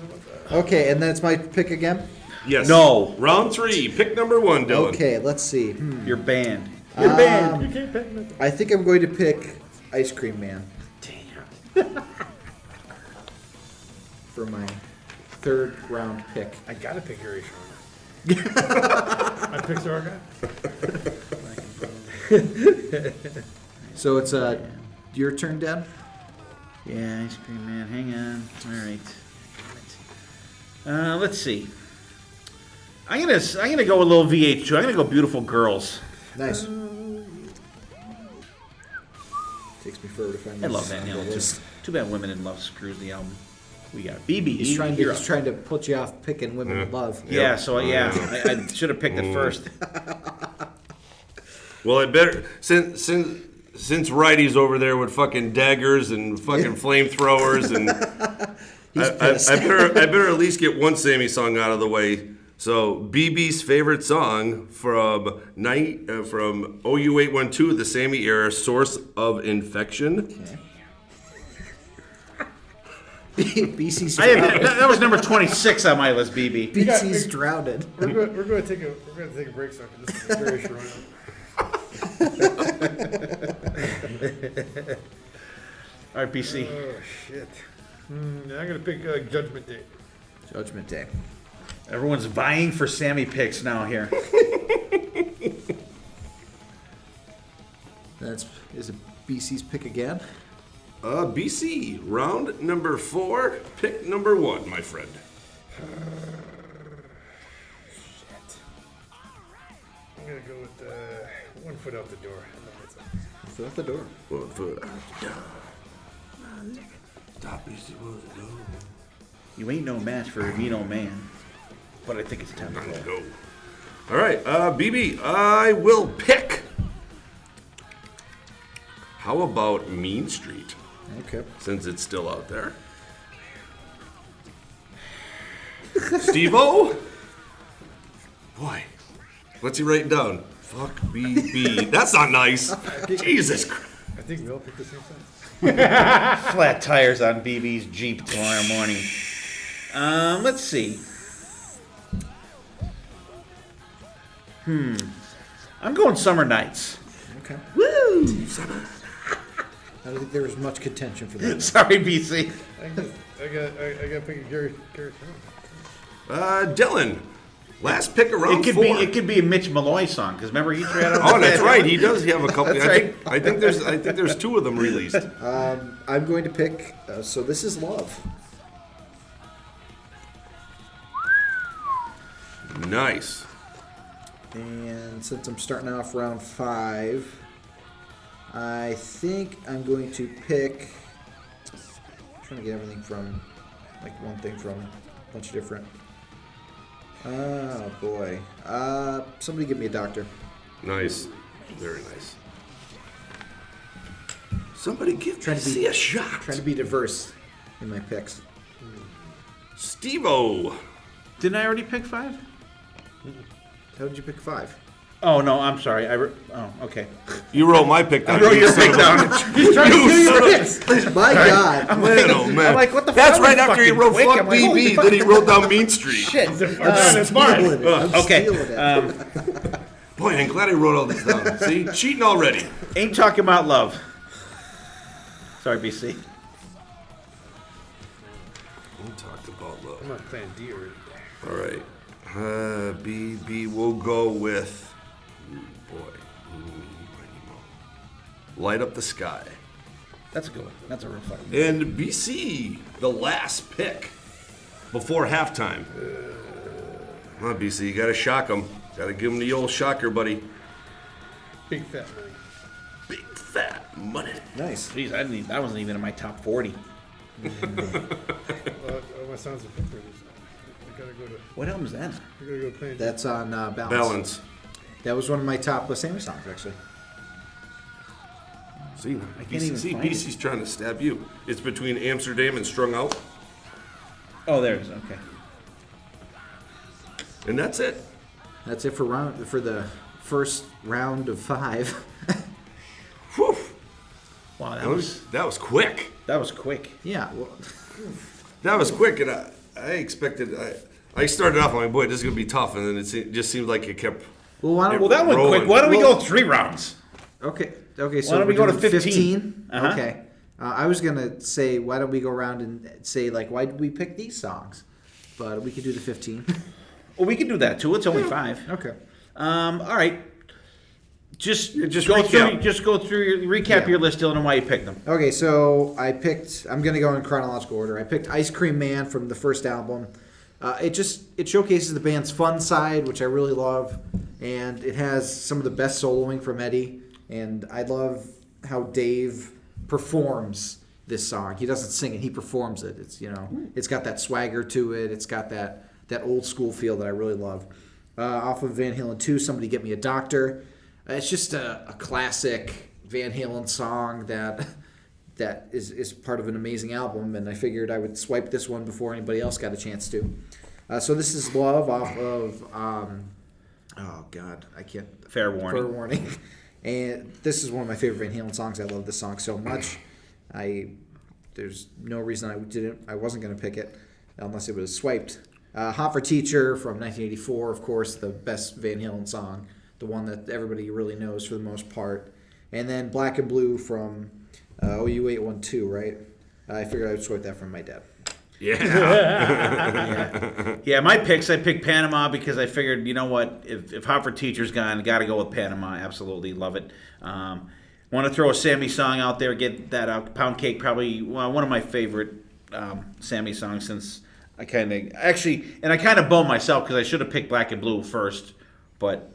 Okay, and that's my pick again? yes. No. Round 3. Pick number 1, Dylan. Okay, let's see. You're banned. You can't pick nothing. I think I'm going to pick Ice Cream Man. Damn. For my 3rd round pick. I gotta pick Gary Sharon. I picked our guy. So it's your turn, Dan? Yeah, Ice Cream Man. Hang on. All right. Let's see. I'm gonna go a little VH2. I'm gonna go Beautiful Girls. Nice. Takes me forever to find I this love Van on the Halen list. too. Too bad Women in Love screws the album. We got BB. He's trying Hero. to put you off picking Women in Love. Yeah, so I should have picked it first. Well, I better since Wrighty's over there with fucking daggers and fucking flamethrowers and I better at least get one Sammy song out of the way. So BB's favorite song from OU812, the Sammy era, Source of Infection. BC's That was number 26 on my list, BB. BC's drowned. We're going to take a break so I can listen to Gary Sharon. All right, BC. Oh shit. I'm gonna pick Judgment Day. Judgment Day. Everyone's vying for Sammy picks now here. Is it BC's pick again? BC, round number 4, pick number 1, my friend. Shit. I'm gonna go with 1 foot out the door. Foot out the door. 1 foot out the door. Stop BC, go. You ain't no match for a mean old man. But I think it's time to go. All right, BB, I will pick. How about Mean Street? Okay. Since it's still out there. Steve-O? Boy, what's he writing down? Fuck BB. That's not nice. Jesus Christ. I think we all picked the same song. Flat tires on BB's Jeep tomorrow morning. Let's see. I'm going Summer Nights. Okay. Woo! I don't think there was much contention for that. Sorry, BC. I got to pick a Gary Dylan, last pick around It 4. could be a Mitch Malloy song because remember he tried out. Oh, that's right. He does have a couple. That's right. I think there's 2 of them released. I'm going to pick. So this is Love. Nice. And since I'm starting off round 5, I think I'm going to pick. I'm trying to get everything from, like one thing from a bunch of different. Oh boy. Somebody give me a doctor. Nice. Very nice. Somebody give Trying to me be- a shot. Trying to be diverse in my picks. Steve-O. Didn't I already pick 5? How did you pick 5? Oh no, I'm sorry. Okay. You wrote my pick down. I wrote your pick down. He's trying to steal your picks. My God. Man, oh man. I'm like, what the That's fuck? right after he Fucking wrote quick. fuck I'm like, holy BB, then he wrote down Mean Street. Shit. That's smart. Stealing it. I'm Okay. stealing it. Boy, I'm glad I wrote all this down. See? Cheating already. Ain't talking about love. Sorry, BC. We talked about I'm love. not playing D already. All right. BB, we'll go with... Light Up the Sky. That's a good one. That's a real fucking. And BC, the last pick before halftime. Come on, BC, you gotta shock him. Gotta give him the old shocker, buddy. Big fat money. Big fat money. Nice. Jeez, that wasn't even in my top 40. All my songs are picked already. I gotta go to. What album is that? I gotta go play. That's on Balance. Balance. That was one of my top Sammy songs, actually. See, can't even find BC's trying to stab you. It's between Amsterdam and Strung Out. Oh, there it is. Okay. And that's it. That's it for the first round of 5. Whew. Wow, That was quick. that was quick. Yeah. Well, That was quick, and I expected... I started off, I'm like, boy, this is going to be tough, and then it just seemed like it kept... Well, that went rolling. quick. Why don't we go 3 rounds? okay. Okay. So Why don't we we're go to doing 15? Uh-huh. Okay. I was gonna say, why don't we go around and say, like, why did we pick these songs? But we could do the 15. Well, we can do that too. It's only 5. Okay. All right. Just go recap. recap your list, Dylan, and why you picked them. Okay, so I'm going to go in chronological order. I picked Ice Cream Man from the first album. It showcases the band's fun side, which I really love, and it has some of the best soloing from Eddie, and I love how Dave performs this song. He doesn't sing it, he performs it. It's got that swagger to it. It's got that old school feel that I really love. Off of Van Halen 2, Somebody Get Me a Doctor. It's just a classic Van Halen song that is part of an amazing album, and I figured I would swipe this one before anybody else got a chance to. So this is Love off of, oh God, I can't. Fair Warning. Fair Warning. And this is one of my favorite Van Halen songs. I love this song so much. There's no reason I wasn't going to pick it unless it was swiped. Hot for Teacher from 1984, of course, the best Van Halen song, the one that everybody really knows for the most part. And then Black and Blue from OU812, right? I figured I would sort that from my dad. Yeah, my picks, I picked Panama because I figured, you know what, if Hot for Teacher's gone, got to go with Panama. Absolutely love it. Want to throw a Sammy song out there, get that out. Pound Cake, probably one of my favorite Sammy songs since I kind of boned myself because I should have picked Black and Blue first, but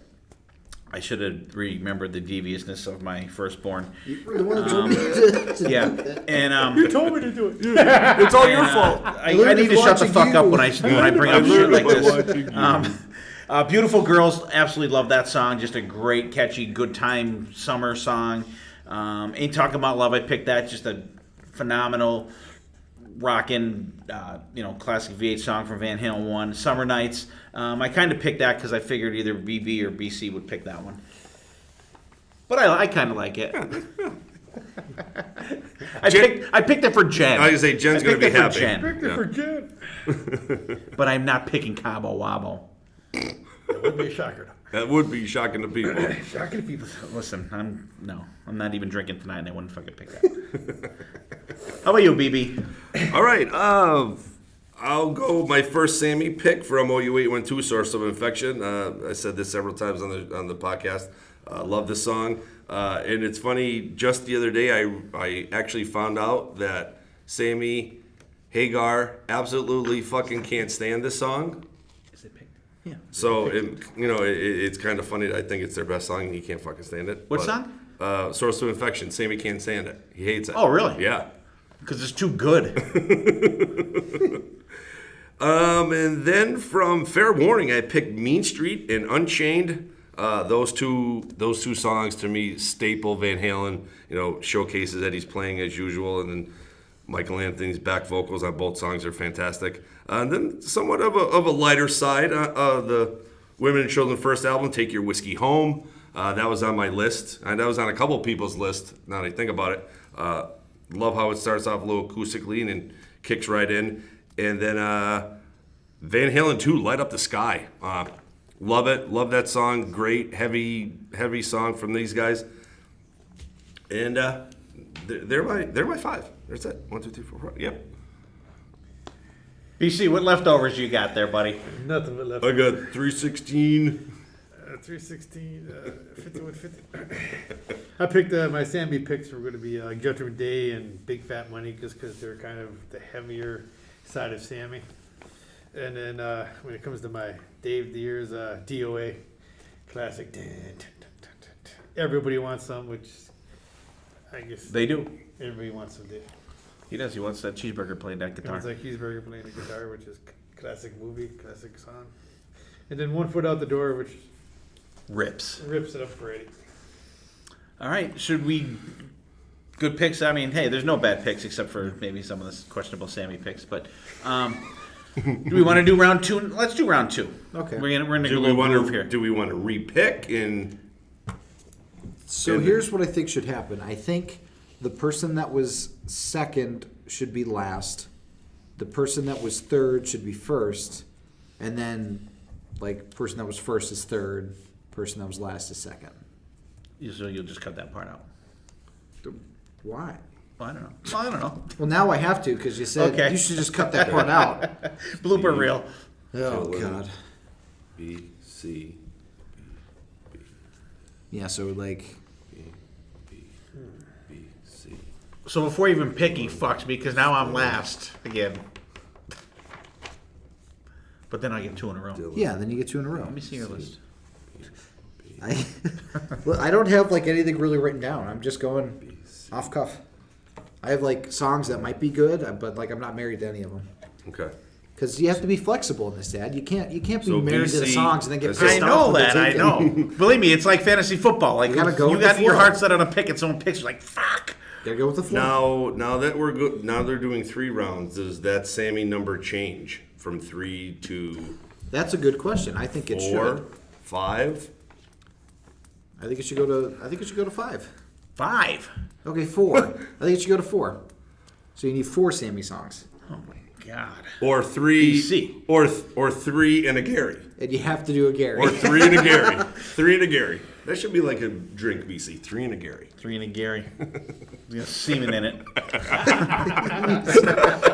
I should have remembered the deviousness of my firstborn. You're the one that told me to Yeah, and You told me to do it. It's all your fault. I need to shut the fuck up when I bring up shit like this. Beautiful Girls, absolutely love that song. Just a great, catchy, good time summer song. Ain't Talking About Love, I picked that. Just a phenomenal, rockin', classic VH song from Van Halen 1. Summer Nights. I kind of picked that because I figured either BB or BC would pick that one. But I kind of like it. I picked it for Jen. I was going to say, Jen's going to be happy. Picked it for Jen. But I'm not picking Cabo Wabo. That would be a shocker. That would be shocking to people. Shocking to people. Listen, I'm not even drinking tonight, and I wouldn't fucking pick that. How about you, BB? All right. I'll go with my first Sammy pick from OU812, Source of Infection. I said this several times on the podcast. Love this song. And it's funny, just the other day, I actually found out that Sammy Hagar absolutely fucking can't stand this song. Is it picked? Yeah. So, it's kind of funny. I think it's their best song, and he can't fucking stand it. What song? Source of Infection. Sammy can't stand it. He hates it. Oh, really? Yeah. Because it's too good. And then from Fair Warning, I picked Mean Street and Unchained. Those two songs to me staple Van Halen. Showcases that he's playing as usual, and then Michael Anthony's back vocals on both songs are fantastic. And then somewhat of a lighter side, the Women and Children first album, Take Your Whiskey Home. That was on my list, and that was on a couple people's list. Now that I think about it, love how it starts off a little acoustically and then kicks right in. And then Van Halen 2, Light Up the Sky. Love it. Love that song. Great, heavy song from these guys. And they're my five. That's it. 1, 2, 3, 4, 5. Yep. BC, what leftovers you got there, buddy? Nothing but left. I got 316. 316, 5150. I picked my Sammy picks were going to be Judgment Day and Big Fat Money just because they're kind of the heavier side of Sammy. And then when it comes to my Dave Deers DOA classic, Everybody Wants Some, which I guess They do. everybody wants some. Dave. He does. He wants that cheeseburger playing that guitar. It's like Cheeseburger playing the guitar, which is classic movie, classic song. And then One Foot Out the Door, which Rips. rips it up for Eddie. All right. Should we... Good picks. I mean, hey, there's no bad picks except for maybe some of the questionable Sammy picks. But do we want to do round two? Let's do round two. Okay. We're gonna Do go we want groove here. to repick and? So here's what I think should happen. I think the person that was second should be last. The person that was third should be first. And then, person that was first is third. Person that was last is second. So you'll just cut that part out. Why? Well, I don't know. Well, I don't know. Well, now I have to because you said Okay. you should just cut that part out. Blooper reel. Oh, God. B, C, B, Yeah, so B, C. So before you even pick, he fucks me because now I'm last again. But then I get two in a row. yeah, then you get two in a row. Let me see your list. I don't have anything really written down. I'm just going off cuff. I have songs that might be good, but I'm not married to any of them. Okay. Because you have to be flexible in this, Dad. You can't be So married to the BC songs and then get I pissed I off. know when they that. I take it. know. Believe me, it's like fantasy football. You gotta go you with the got your flow. heart set on a pick, and someone picks. You're like, fuck. Gotta go with the flow. Now that we're good, now they're doing 3 rounds. Does that Sammy number change from 3 to That's a good question. I think it 4, should. 5? I think it should go to 5. 5. Okay, 4. I think it should go to 4. So you need 4 Sammy songs, Oh my god. Or 3 BC. or 3 and a Gary. and you have to do a Gary. Or 3 and a Gary. 3 and a Gary. That should be like a drink, BC. 3 and a Gary. 3 and a Gary. Got semen in it.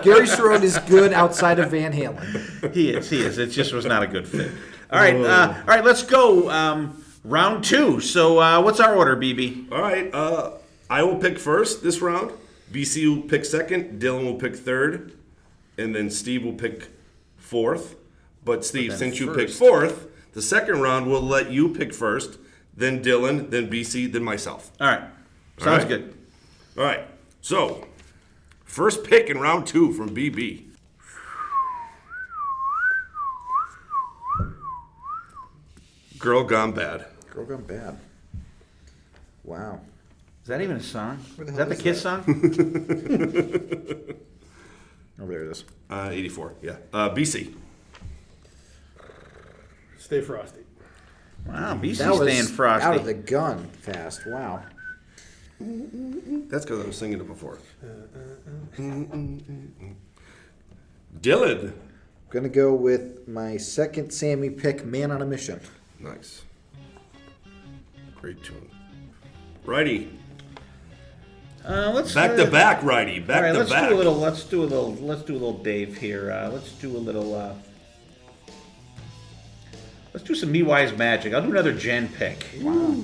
Gary Cerrone is good outside of Van Halen. He is. It just was not a good fit. All right, let's go. Round 2. So what's our order, BB? All right. I will pick first this round. BC will pick second. Dylan will pick third. And then Steve will pick fourth. But Steve, since you picked fourth, the second round we'll let you pick first. Then Dylan, then BC, then myself. All right. Sounds good. All right. So, first pick in round 2 from BB. Girl Gone Bad. Girl Gone Bad. Wow. Is that even a song? Where the Is hell that the is Kiss that? song? Oh, there it is. 84, yeah. BC. Stay Frosty. Wow, BC's That was staying frosty. out of the gun fast. Wow. That's because I was singing it before. Dylan. Gonna go with my second Sammy pick, Man on a Mission. Nice. Great tune. Righty. Let's Back to back, righty. All Back right, to let's back. do a little Dave here. Let's do some Me Wise Magic. I'll do another Jen pick. Wow.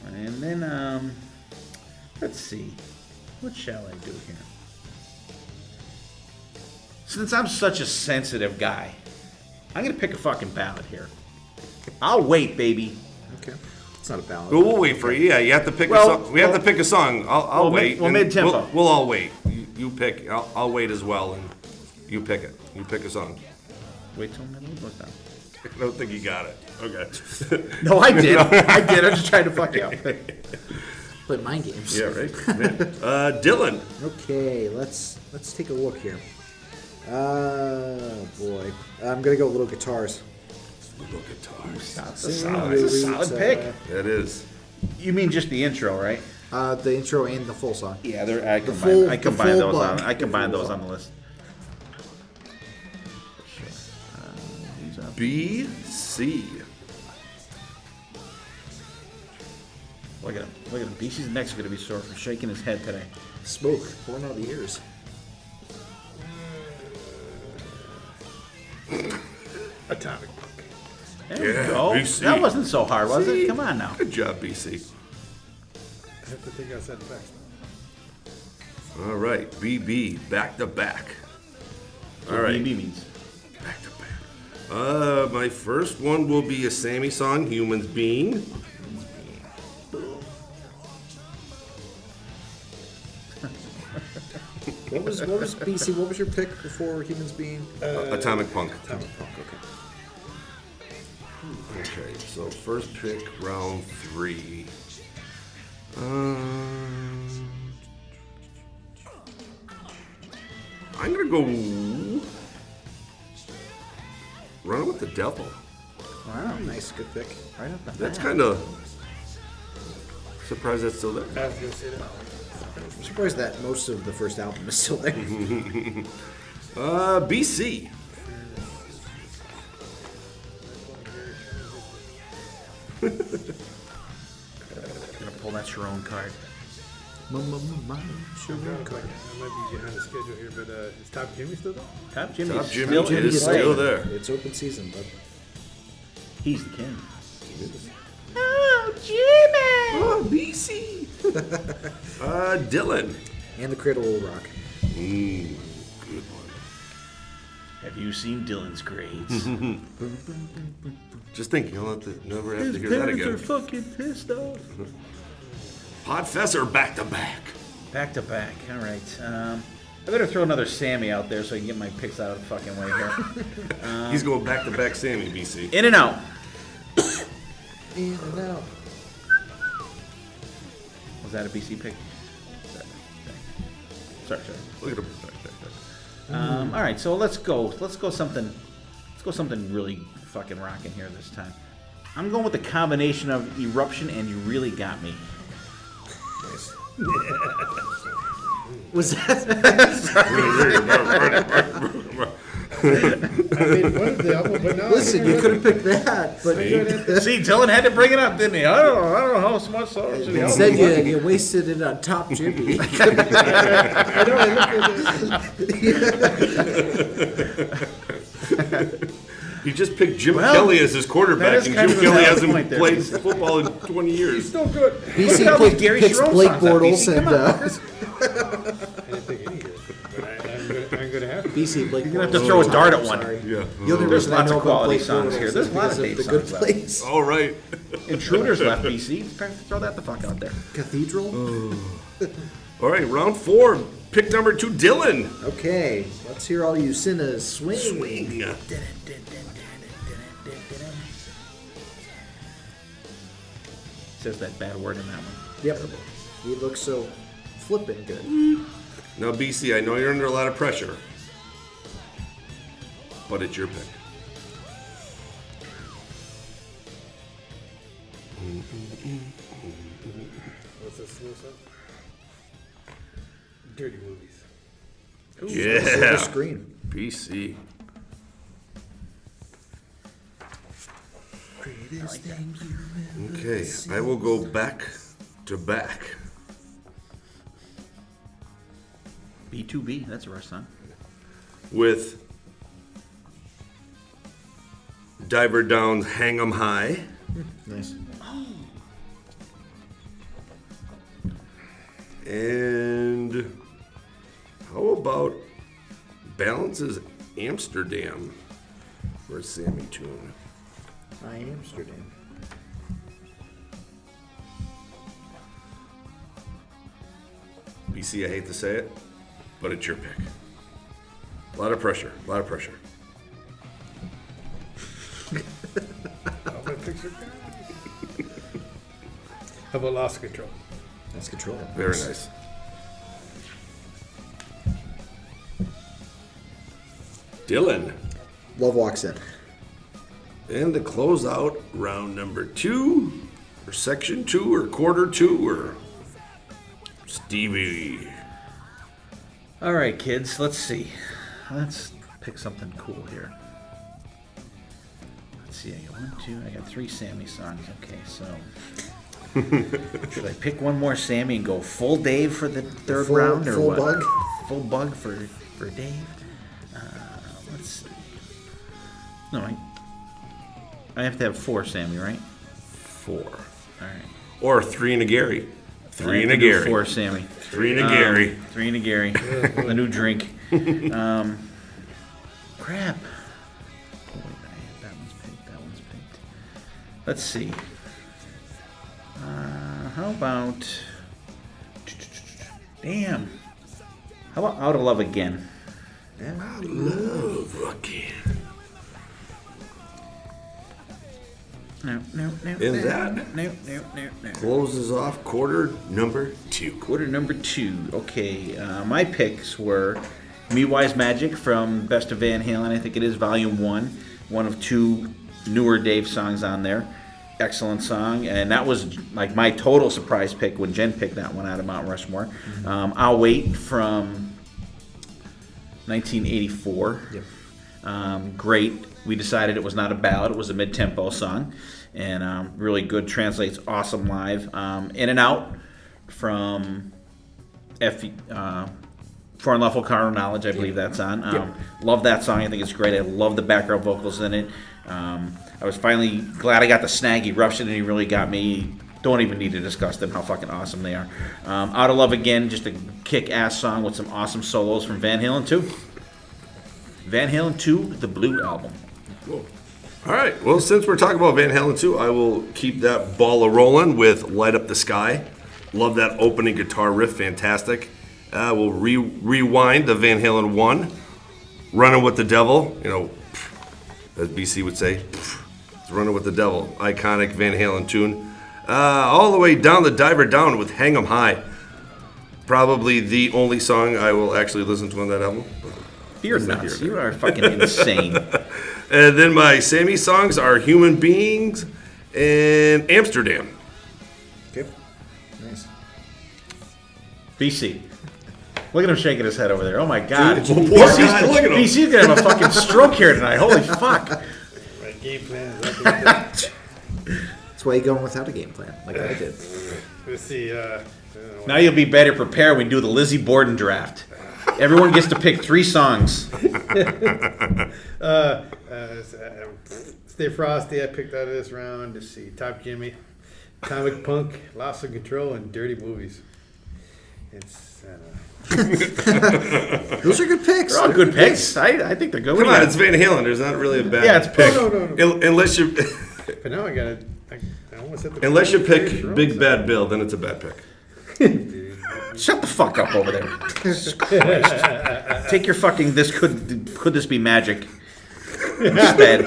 And then let's see. What shall I do here? Since I'm such a sensitive guy, I'm gonna pick a fucking ballad here. I'll wait, baby. Okay. It's not a ballad. Well, we'll wait for you. Yeah, you have to pick a song. We have to pick a song. I'll wait. Well, and mid-tempo. We'll all wait. You pick. I'll wait as well, and you pick it. You pick a song. Wait till my load goes down. I don't think you got it. Okay. No, I did. I did. I'm just trying to fuck you up. Play mind games. Yeah, right. Dylan. Okay, let's take a look here. Boy, I'm gonna go little guitars. Little guitars. That's a solid pick. That is. You mean just the intro, right? The intro and the full song. Yeah, full- I the combine full those buck. on. I combine those on the list. BC. Look at him. Look at him. BC's neck's gonna be sore from shaking his head today. Smoke pouring out of the ears. Atomic Punk. There we Yeah, go. BC. That wasn't so hard, was See? it? Come on now. Good job, BC. I have to think outside the box. All right, BB, back to back. All right, BB means. back to back. My first one will be a Sammy song, "Humans Being." What was BC? What was your pick before Humans Being? Atomic Punk. Atomic Punk. Okay. Okay, so first pick, round 3. I'm gonna go Running with the Devil. Wow, nice, good pick. Right up the That's bat. kind of surprised that's still there. I was going to say that. I'm surprised that most of the first album is still there. BC. You're gonna pull that Sharon card. I might be behind the schedule here, but is Top Jimmy still there? Top Jimmy Top is Jimmy still in is play. still there. It's open season, but He's the king. Oh, BC. Dylan. and the Cradle Will Rock. Good one. Have you seen Dylan's grades? Just think, you'll never have to hear that again. fucking pissed off. Podfessor back to back. Back to back. All right. I better throw another Sammy out there so I can get my picks out of the fucking way here. He's going back to back Sammy, BC. In and out. In and out. Was that a BC pick? Sorry. Look at him. All right, so let's go something really fucking rocking here this time. I'm going with the combination of Eruption and You Really Got Me. Nice. Was that? made fun of the album, but no. Listen, you could have picked that, but See, Dylan had to bring it up, didn't he? I don't know how much songs in the album. instead you wasted it on Top Jimmy. I know, I look at it. He just picked Jim Well, Kelly as his that quarterback, is and kind Jim of a Kelly valid hasn't point there. played football in 20 He's years. still good. BC Look at all these Gary picks Sharon Blake songs on Bortles BC. and Come on, fuckers. I didn't think any good, but I'm gonna have to. BC Blake. You're gonna have to throw a dart at one. Yeah. The only There's reason I lots know of about quality Blake songs Bortles here. is There's a lot because of of Dave the Good songs, Place. All right. Intruders left BC. Throw that the fuck out there. Cathedral. All right, round 4. Pick number 2, Dylan. Okay, let's hear all you sinners swing. Says that bad word in that one. Yep. He looks so flippin' good. Now, BC, I know you're under a lot of pressure, but it's your pick. What's this slow song? Dirty movies. Silver Yeah. screen. BC. Okay, I will go back to back. B2B. That's a rush song. With Diver Down's Hang 'em High. Nice. And how about Balance's Amsterdam for a Sammy tune? I Amsterdam. BC, I hate to say it, but it's your pick. A lot of pressure, a lot of pressure. All my picks are good. How about Lost Control? That's control. Very nice. Dylan. Love walks in. And to close out round number 2, or section 2, or quarter 2, or Stevie. All right, kids. Let's see. Let's pick something cool here. Let's see. I got 1, 2. I got 3 Sammy songs. Okay, so should I pick one more Sammy and go full Dave for the third round, or full what? bug? Full bug for Dave. Let's see. No, I have to have 4 Sammy, right? 4. All right. Or 3 and a Gary. 3 and I a have to do Gary. 4 Sammy. 3 and a Gary. 3 and a Gary. The new drink. Crap. Oh, wait, that one's picked. That one's picked. Let's see. How about... Damn. How about Out of Love Again? Love again. No. And that No. closes off quarter number 2. Quarter number 2. Okay, my picks were Me Wise Magic from Best of Van Halen. I think it is Volume 1. One of 2 newer Dave songs on there. Excellent song. And that was like my total surprise pick when Jen picked that one out of Mount Rushmore. I'll Wait from 1984. Yep. Great. We decided it was not a ballad. It was a mid-tempo song. And really good. Translates awesome live. In and Out from For Unlawful Carnal Knowledge, I believe that's on. Love that song. I think it's great. I love the background vocals in it. I was finally glad I got the Snaggy Ruption, and he really got me. Don't even need to discuss them, how fucking awesome they are. Out of Love Again, just a kick-ass song with some awesome solos from Van Halen 2. Van Halen 2, the Blue Album. Cool. All right. Well, since we're talking about Van Halen 2, I will keep that ball a-rolling with Light Up the Sky. Love that opening guitar riff. Fantastic. We'll rewind the Van Halen 1. Running with the Devil. You know, as BC would say, it's Running with the Devil. Iconic Van Halen tune. All the way down the Diver Down with Hang 'em High. Probably the only song I will actually listen to on that album. You're nuts. You are fucking insane. And then my Sammy songs are Human Beings and Amsterdam. Okay. Nice. BC. Look at him shaking his head over there. Oh my God. Poor guy, look at him. BC's gonna have a fucking stroke here tonight. Holy fuck. My game plan is up there. That's why you're going without a game plan, like I did. Let's see. Now you'll be better prepared when we do the Lizzie Borden draft. Everyone gets to pick 3 songs. Stay Frosty, I picked out of this round. Let's see. Top Jimmy, Comic Punk, Loss of Control, and Dirty Movies. It's. Those are good picks. They're all good picks. I think they're good. Come on, it's Van Halen. There's not really a bad. Yeah, it's pick. No. Unless you, But now I almost hit the. unless you pick Big Bad Bill, then it's a bad pick. Shut the fuck up over there. Jesus Christ. Take your fucking could this be magic instead.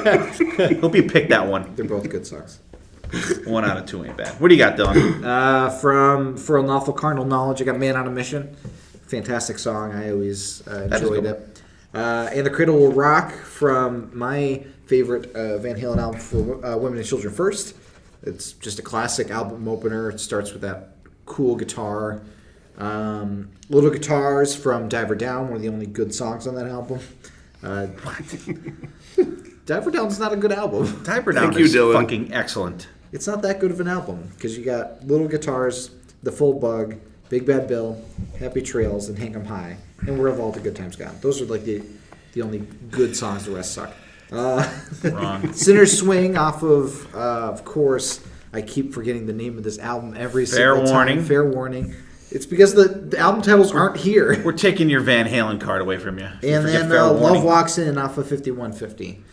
Hope you picked that one. They're both good songs. 1 out of 2 ain't bad. What do you got, Dylan? For Unlawful Carnal Knowledge, I got Man on a Mission. Fantastic song. I always enjoyed it. And The Cradle Will Rock from my favorite Van Halen album for Women and Children First. It's just a classic album opener. It starts with that cool guitar. Little Guitars from Diver Down, one of the only good songs on that album. Diver Down's not a good album. Diver Down is fucking excellent. It's not that good of an album because you got Little Guitars, The Full Bug, Big Bad Bill, Happy Trails, and Hang 'em High, and Where Have All the Good Times Gone. Those are like the only good songs. The rest suck. Wrong. Sinner's Swing off of course, I keep forgetting the name of this album every single time. Fair Warning. It's because the album titles aren't here. We're taking your Van Halen card away from you. And then Love Walks In off of 5150.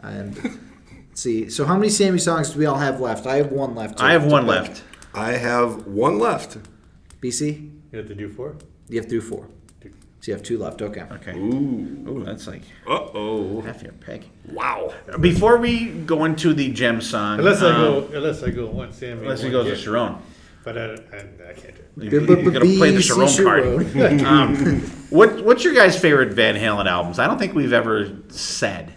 And let's see. So how many Sammy songs do we all have left? I have 1 left. I have 1 left. I have 1 left. BC? You have to do 4? You have to do 4. So you have 2 left. Okay. Okay. Ooh, that's like half your pick. Wow. Before we go into the gem song, Unless I go one Sammy. unless he one goes Jim. to Sharon. But I can't do it. You're gonna play the Sharon card. What's your guys' favorite Van Halen albums? I don't think we've ever said.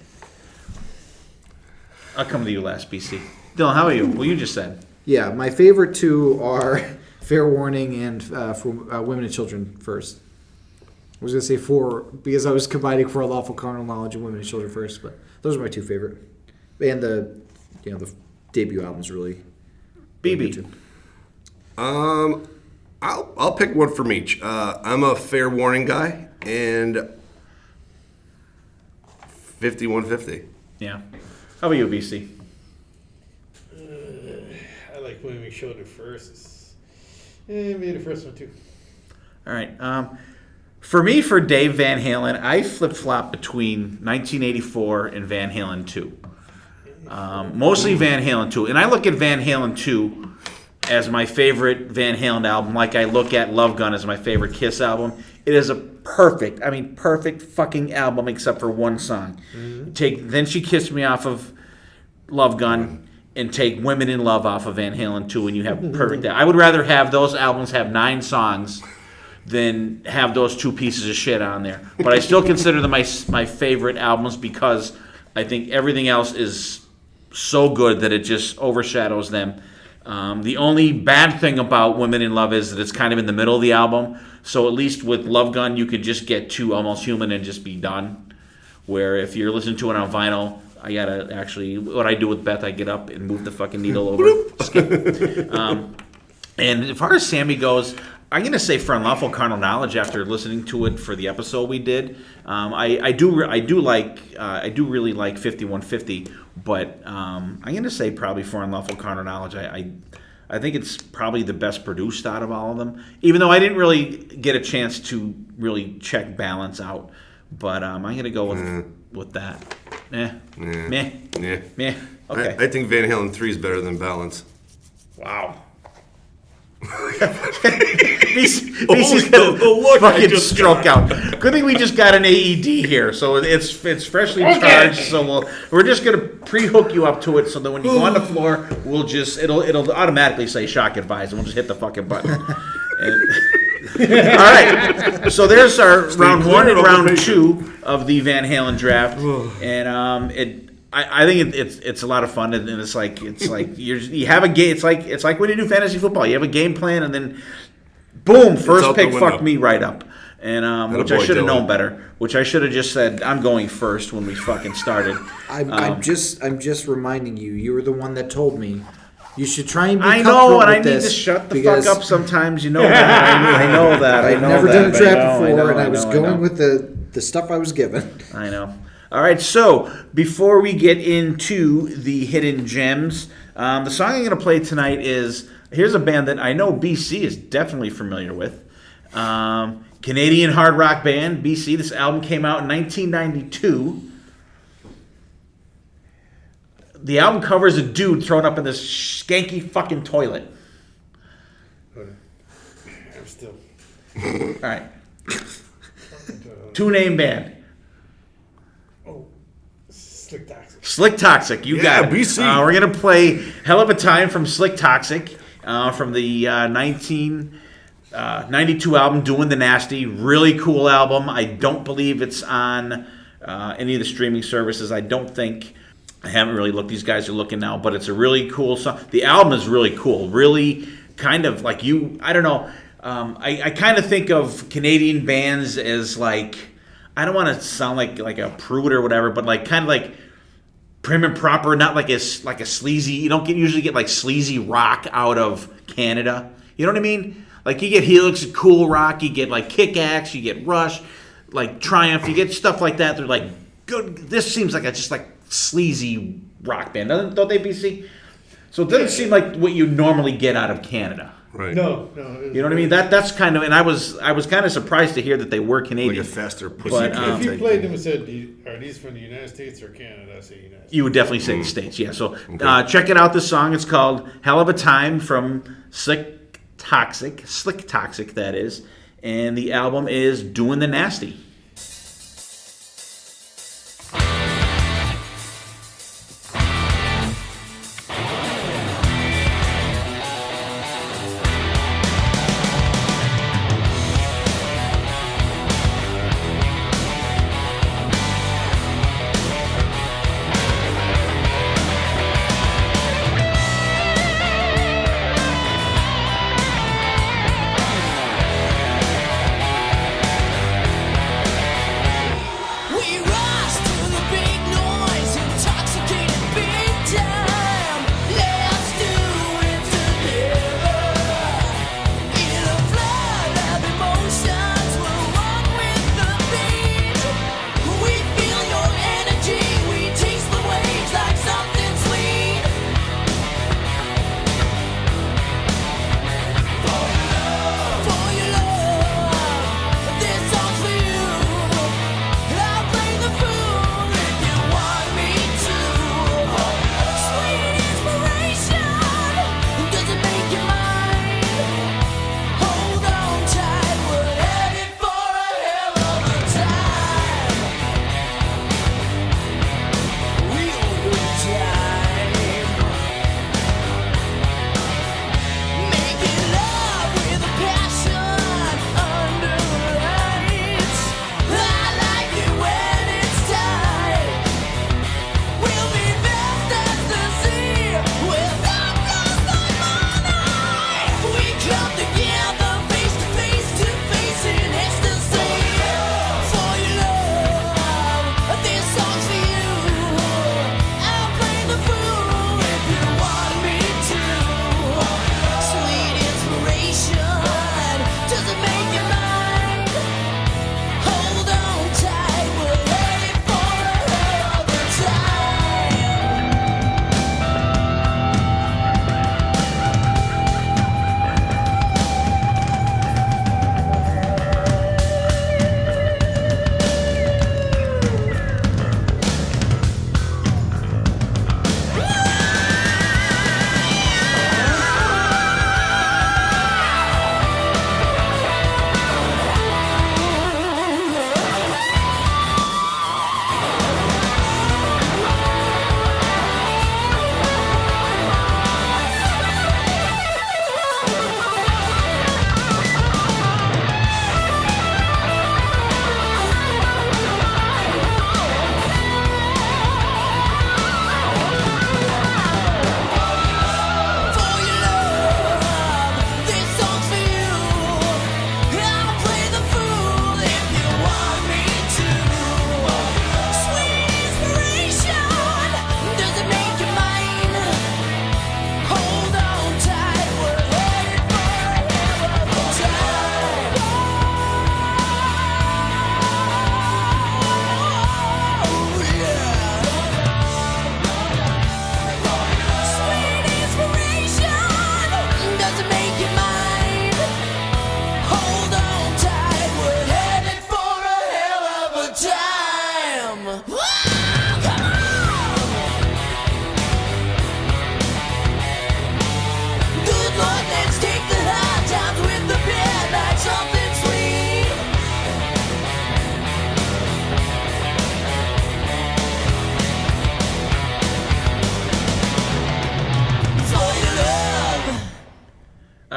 I'll come to you last, BC. Dylan, how about you? Well, you just said. Yeah, my favorite 2 are Fair Warning and for Women and Children First. I was going to say 4 because I was combining For Unlawful Carnal Knowledge and Women and Children First, but those are my 2 favorite. And the debut album's really BB. I'll pick one from each. I'm a Fair Warning guy, and 5150. Yeah. How about you, BC? I like when we showed it first. Maybe the first one too. All right. For me, for Dave Van Halen, I flip-flop between 1984 and Van Halen 2. Mostly Van Halen 2. And I look at Van Halen 2 as my favorite Van Halen album, like I look at Love Gun as my favorite Kiss album. It is a perfect fucking album except for one song. Take Then She Kissed Me off of Love Gun and take Women in Love off of Van Halen 2 and you have perfect. I would rather have those albums have 9 songs than have those 2 pieces of shit on there. But I still consider them my favorite albums because I think everything else is so good that it just overshadows them. The only bad thing about Women in Love is that it's kind of in the middle of the album. So at least with Love Gun, you could just get to Almost Human and just be done. Where if you're listening to it on vinyl, I gotta actually, what I do with Beth, I get up and move the fucking needle over. Skip. And as far as Sammy goes, I'm gonna say For Unlawful Carnal Knowledge after listening to it for the episode we did. I do really like 5150, but I'm gonna say probably For Unlawful Carnal Knowledge. I think it's probably the best produced out of all of them, even though I didn't really get a chance to really check balance out. But I'm gonna go with that. Meh. Okay. I think Van Halen 3 is better than Balance. Wow. BC's gonna fucking stroke out. Good thing we just got an AED here, so it's freshly charged. So we're just gonna pre-hook you up to it, so that when you go on the floor, it'll automatically say shock advised, and we'll just hit the fucking button. All right, so there's our round 1 and round 2 of the Van Halen draft, and I think it's a lot of fun, and it's like you have a game. It's like when you do fantasy football, you have a game plan, and then boom, first pick fucked me right up. and which I should have known better. Which I should have just said I'm going first when we fucking started. I'm just reminding you. You were the one that told me you should try and be I cutthroat know, and I with need this to shut the because fuck up sometimes. You know that. I know that. I've never done a trap before, and I was going with the stuff I was given. I know. All right, so before we get into the hidden gems, the song I'm going to play tonight is, here's a band that I know BC is definitely familiar with. Canadian hard rock band, BC. This album came out in 1992. The album covers a dude thrown up in this skanky fucking toilet. I'm still. All right. Two-name band. Oh, Slick Toxic. Slick Toxic, you got it. BC. We're going to play Hell of a Time from Slick Toxic from the 1992 album, Doing the Nasty. Really cool album. I don't believe it's on any of the streaming services. I don't think. I haven't really looked. These guys are looking now, but it's a really cool song. The album is really cool. Really kind of like I don't know. I kind of think of Canadian bands as like, I don't want to sound like a prude or whatever, but like kind of like prim and proper, not like a sleazy. You don't usually get like sleazy rock out of Canada. You know what I mean? Like you get Helix, cool rock. You get like Kick-Axe. You get Rush, like Triumph. You get stuff like that. They're like good. This seems like just like sleazy rock band, don't they, BC? So it doesn't seem like what you normally get out of Canada. Right. No. You know what I mean? That's kind of, and I was kind of surprised to hear that they were Canadian. Like a faster pussy. But, If you played them and said, are these from the United States or Canada? I say United States. You would definitely say the States, yeah. So check it out. This song, it's called "Hell of a Time" from Slick Toxic, that is, and the album is "Doing the Nasty."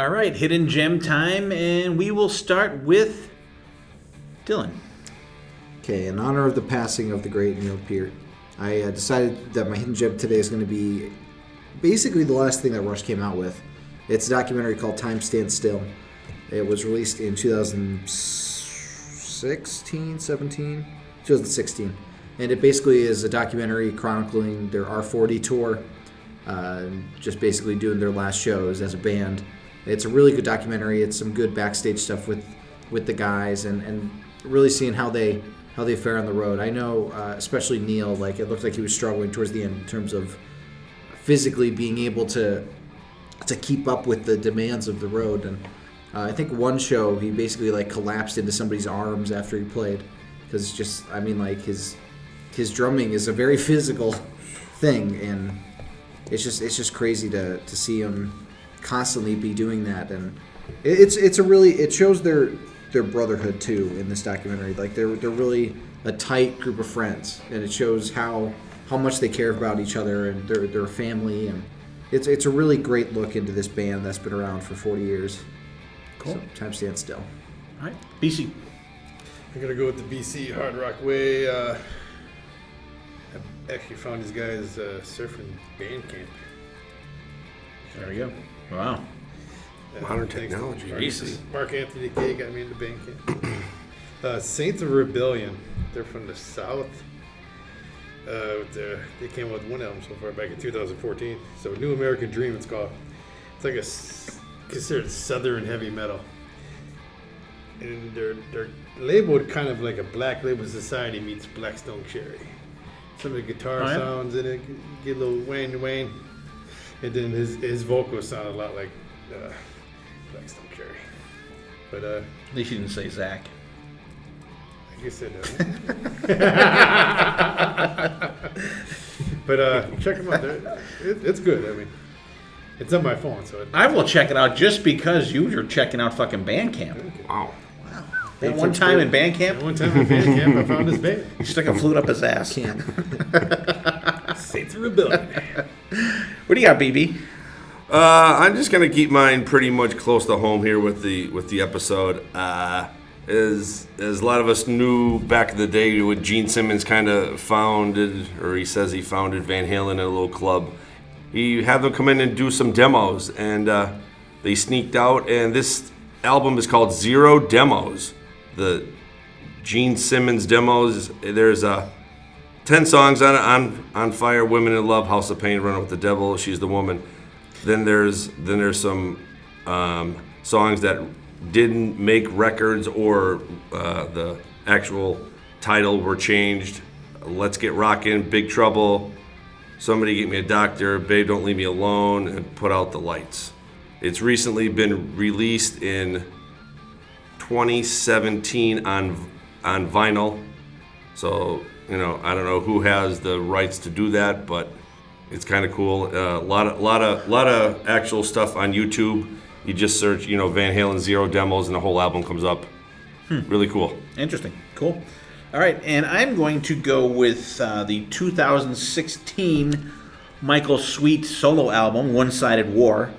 All right, hidden gem time, and we will start with Dylan. Okay, in honor of the passing of the great Neil Peart, I decided that my hidden gem today is going to be basically the last thing that Rush came out with. It's a documentary called Time Stands Still. It was released in 2016, and it basically is a documentary chronicling their R40 tour, just basically doing their last shows as a band. It's a really good documentary. It's some good backstage stuff with the guys, and really seeing how they fare on the road. I know, especially Neil, like it looked like he was struggling towards the end in terms of physically being able to keep up with the demands of the road. And I think one show he basically like collapsed into somebody's arms after he played, because just his drumming is a very physical thing, and it's just crazy to see him constantly be doing that. And it shows their brotherhood too in this documentary. Like they're really a tight group of friends, and it shows how much they care about each other and their family. And it's a really great look into this band that's been around for 40 years. Cool. So, Time Stands Still. All right, BC. I'm gonna go with the BC Hard Rock way. I actually found these guys surfing band camp. There we go. Wow. Modern technology. Jesus. Mark Anthony Kay got me into band camp. Saints of Rebellion. They're from the South. They came out with one album so far back in 2014. So New American Dream it's called. It's like considered Southern heavy metal. And they're labeled kind of like a Black Label Society meets Blackstone Cherry. Some of the guitar sounds in it get a little Wayne. And then his vocals sound a lot like Blackstone Cherry. But At least you didn't say Zach. I guess it But check them out. It's good. I mean, it's on my phone, so I will check it out just because you're checking out fucking Bandcamp. Wow. That one time in Bandcamp, one time in band camp, I found this band. you stuck a flute up his ass. Can't. Saints of Rebellion. What do you got, BB? I'm just gonna keep mine pretty much close to home here with the episode. As a lot of us knew back in the day when Gene Simmons kind of founded, or he says he founded Van Halen in a little club, he had them come in and do some demos, and they sneaked out, and this album is called Zero Demos. The Gene Simmons demos. There's 10 songs on Fire, Women in Love, House of Pain, Run with the Devil, She's the Woman. Then there's some songs that didn't make records or the actual title were changed. Let's Get Rockin', Big Trouble, Somebody Get Me a Doctor, Babe Don't Leave Me Alone, and Put Out the Lights. It's recently been released in 2017 on vinyl. So, I don't know who has the rights to do that, but it's kind of cool. A lot of actual stuff on YouTube. You just search, Van Halen Zero Demos, and the whole album comes up. Really cool. Interesting. Cool. All right, and I'm going to go with the 2016 Michael Sweet solo album, One-Sided War.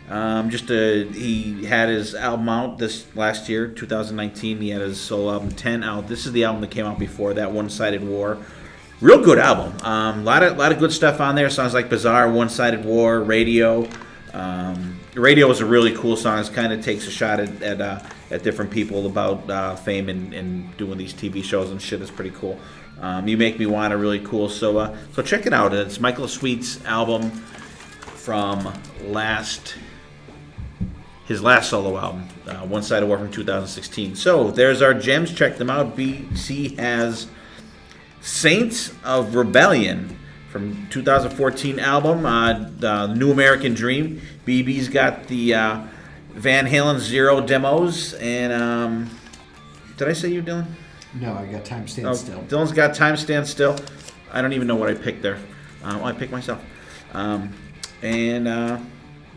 He had his album out this last year, 2019. He had his solo album 10 out. This is the album that came out before that, One-Sided War. Real good album. A lot of good stuff on there. Songs like Bizarre, One-Sided War, Radio. Radio is a really cool song. It kind of takes a shot at different people about fame and doing these TV shows and shit. Is pretty cool. You Make Me Want a really cool. So check it out. It's Michael Sweet's album from his last solo album, One-Sided War from 2016. So there's our gems. Check them out. BC has Saints of Rebellion from 2014 album, the New American Dream. BB's got the Van Halen Zero Demos. And did I say you, Dylan? No, I got Time Stands Still. Dylan's got Time Stands Still. I don't even know what I picked there. I picked myself. And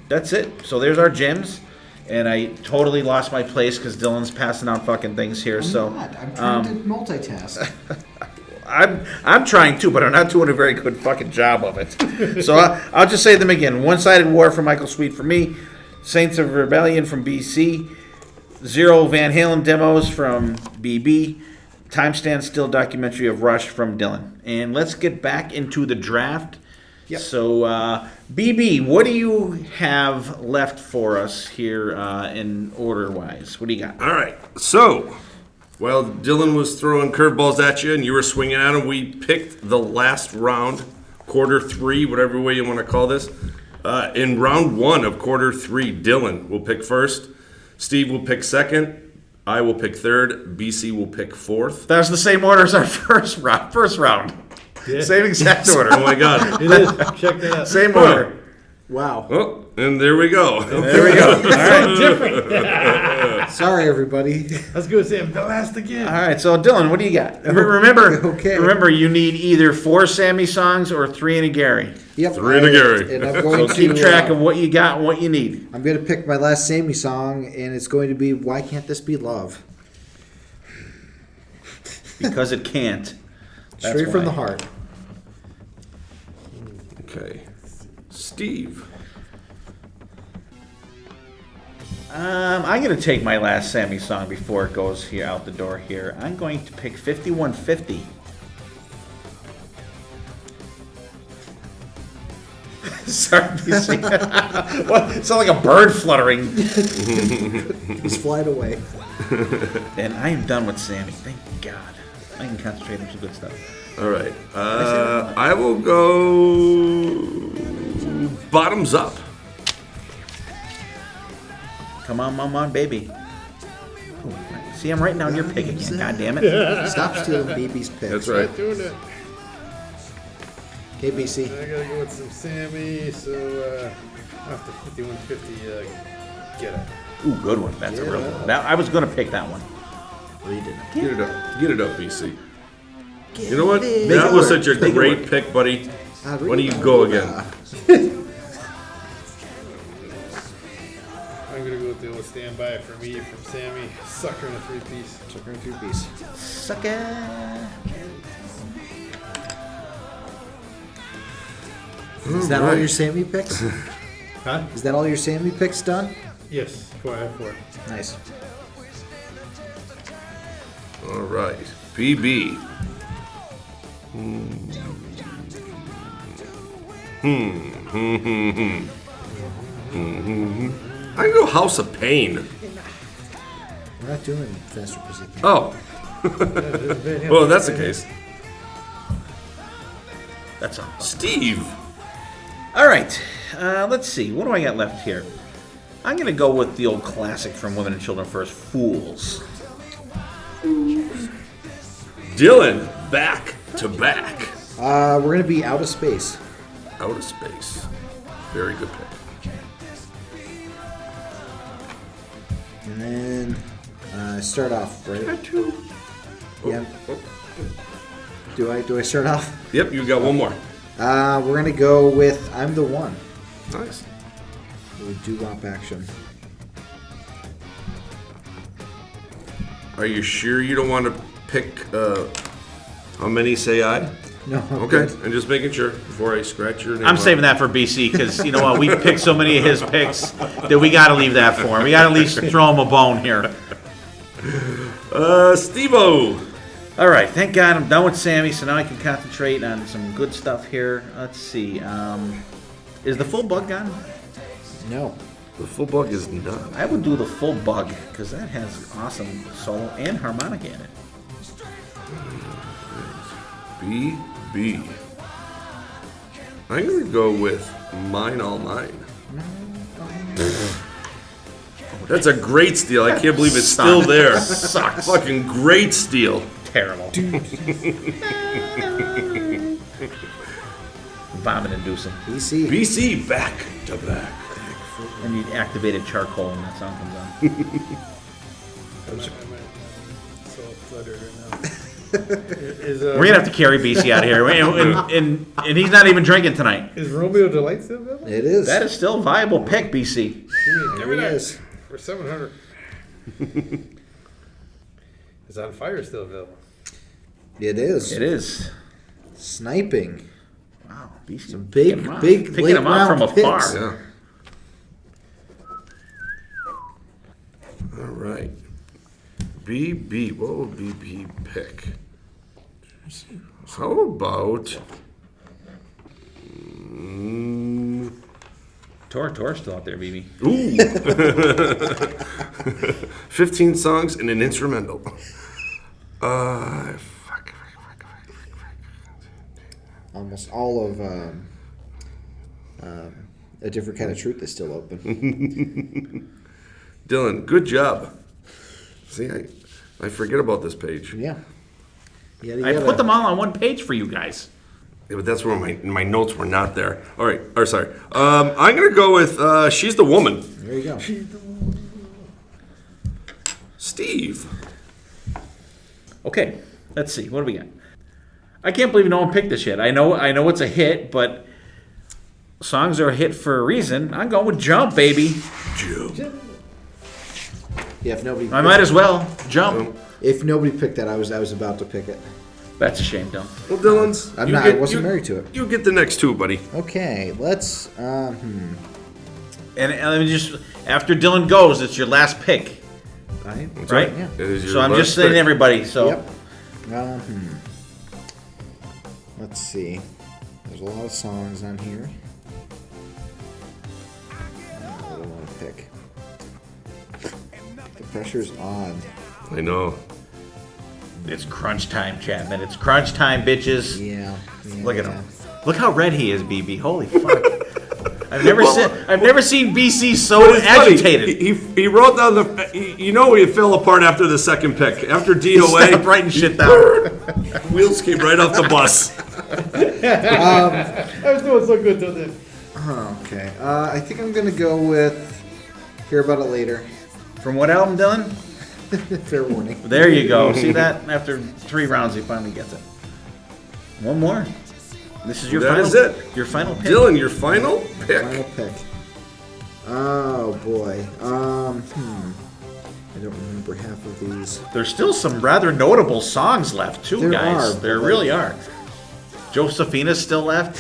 that's it. So there's our gems. And I totally lost my place because Dylan's passing out fucking things here. I'm trying to multitask. I'm trying to, but I'm not doing a very good fucking job of it. So I'll just say them again. One-Sided War for Michael Sweet for me. Saints of Rebellion from BC. 0 Van Halen demos from BB. Time Stand Still documentary of Rush from Dylan. And let's get back into the draft. Yep. So, BB, what do you have left for us here in order-wise? What do you got? All right. So, while Dylan was throwing curveballs at you and you were swinging at him, we picked the last round, quarter 3, whatever way you want to call this. In round 1 of quarter 3, Dylan will pick first. Steve will pick second. I will pick third. BC will pick fourth. That was the same order as our first round. Yeah. Same exact order. Oh my God. It is. Check that out. Same order. Wow. Oh, and there we go. There we go. All right. Different. Sorry, everybody. Let's go, Sam. The last again. All right. So, Dylan, what do you got? Remember, Okay. Remember, you need either 4 Sammy songs or 3 in a Gary. Yep. 3 to Gary. And I'm going So keep to track of what you got and what you need. I'm going to pick my last Sammy song, and it's going to be "Why Can't This Be Love?" Because it can't. That's Straight from why. the heart. Okay. Steve. I'm going to take my last Sammy song before it goes here out the door here. I'm going to pick 5150. Sorry, BC. What? It sounds like a bird fluttering. He's flying away. And I am done with Sammy. Thank God. I can concentrate on some good stuff. All right. I will go bottoms up. Come on, mom, baby. Ooh, see, I'm writing down your pick again. God damn it. Stop stealing BB's picks. That's right. Doing it. Okay, BC. I gotta go with some Sammy, so after 5150, get it. Ooh, good one. That's a real good one. Now, I was going to pick that one. Well, you didn't. Get it up. Get it up, BC. You know what? it That was work. such a great pick, buddy. Why don't you go again? I'm gonna go with the old standby for me from Sammy. Sucker in a 3-piece. Sucker and 3-piece. Sucker. Is that all your Sammy picks? Huh? Is that all your Sammy picks done? Yes. 4 I have 4. Nice. All right. BB. I can go House of Pain. We're not doing faster Pussycat. Oh. Well, that's the case. That's all. Steve. All right. Let's see. What do I got left here? I'm going to go with the old classic from Women and Children First, Fools. Dylan. Back to back. We're going to be Out of Space. Out of Space. Very good pick. And then start off, right? Yeah. Do I start off? Yep, you got one more. We're going to go with I'm the One. Nice. With doo-wop action. Are you sure you don't want to pick how many say I? No. I'm Okay, good. I'm just making sure before I scratch your name. I'm off. saving that for BC because, you know what, we picked so many of his picks that we got to leave that for him. We got to at least throw him a bone here. Steve-O. All right, thank God I'm done with Sammy, so now I can concentrate on some good stuff here. Let's see. Is the full bug gone? No. The full bug is done. I would do the full bug because that has awesome solo and harmonica in it. BB. I'm going to go with Mine All Mine. That's a great steal. I can't believe it's still there. Sucks. Fucking great steal. Terrible. Vomit inducing. BC. BC back to back. And you activated charcoal when that song comes on. I'm so fluttered right now. Is, We're going to have to carry BC out of here. And he's not even drinking tonight. Is Romeo Delight still available? It is. That is still a viable pick, BC. Give me It that. is. For 700. Is On Fire still available? It is. It is. Sniping. Wow, BC. Some big picking late him off from round afar. picks. Yeah. BB, what will BB pick? How about... Tor's still out there, BB. Ooh! 15 songs and an instrumental. Almost all of A Different Kind of Truth is still open. Dylan, good job. See, I forget about this page. Yeah. I put them all on one page for you guys. Yeah, but that's where my notes were not there. All right, sorry. I'm going to go with She's the Woman. There you go. Steve. Okay, let's see. What do we got? I can't believe no one picked this yet. I know it's a hit, but songs are a hit for a reason. I'm going with Jump, baby. Jump. Yeah, if nobody. I might as well. Jump. If nobody picked that, I was about to pick it. That's a shame, Dylan. Well, Dylan's. I wasn't married to it. You get the next two, buddy. Okay, let's. And let me just, after Dylan goes, it's your last pick, Right? right? Yeah. It is your So I'm last just saying pick. everybody. So Yep. Let's see. There's a lot of songs on here. What do I want to pick? The pressure's on. I know. it's crunch time, Chapman. It's crunch time, bitches. Yeah. Look at him. Look how red he is, BB. Holy fuck. I've never seen BC so But it's funny. agitated. He wrote down he fell apart after the second pick. After DOA, Stop writing shit down. wheels came right off the bus. I was doing so good till then. Okay. I think I'm gonna go with Hear About It Later. From what album, Dylan? Fair warning. There you go. See that? After 3 rounds, he finally gets it. One more. This is your That final. is it. Your final pick. Dylan, your final pick. Final pick. Oh boy. I don't remember half of these. There's still some rather notable songs left, too, There guys. are, There but really are. Josephina's still left.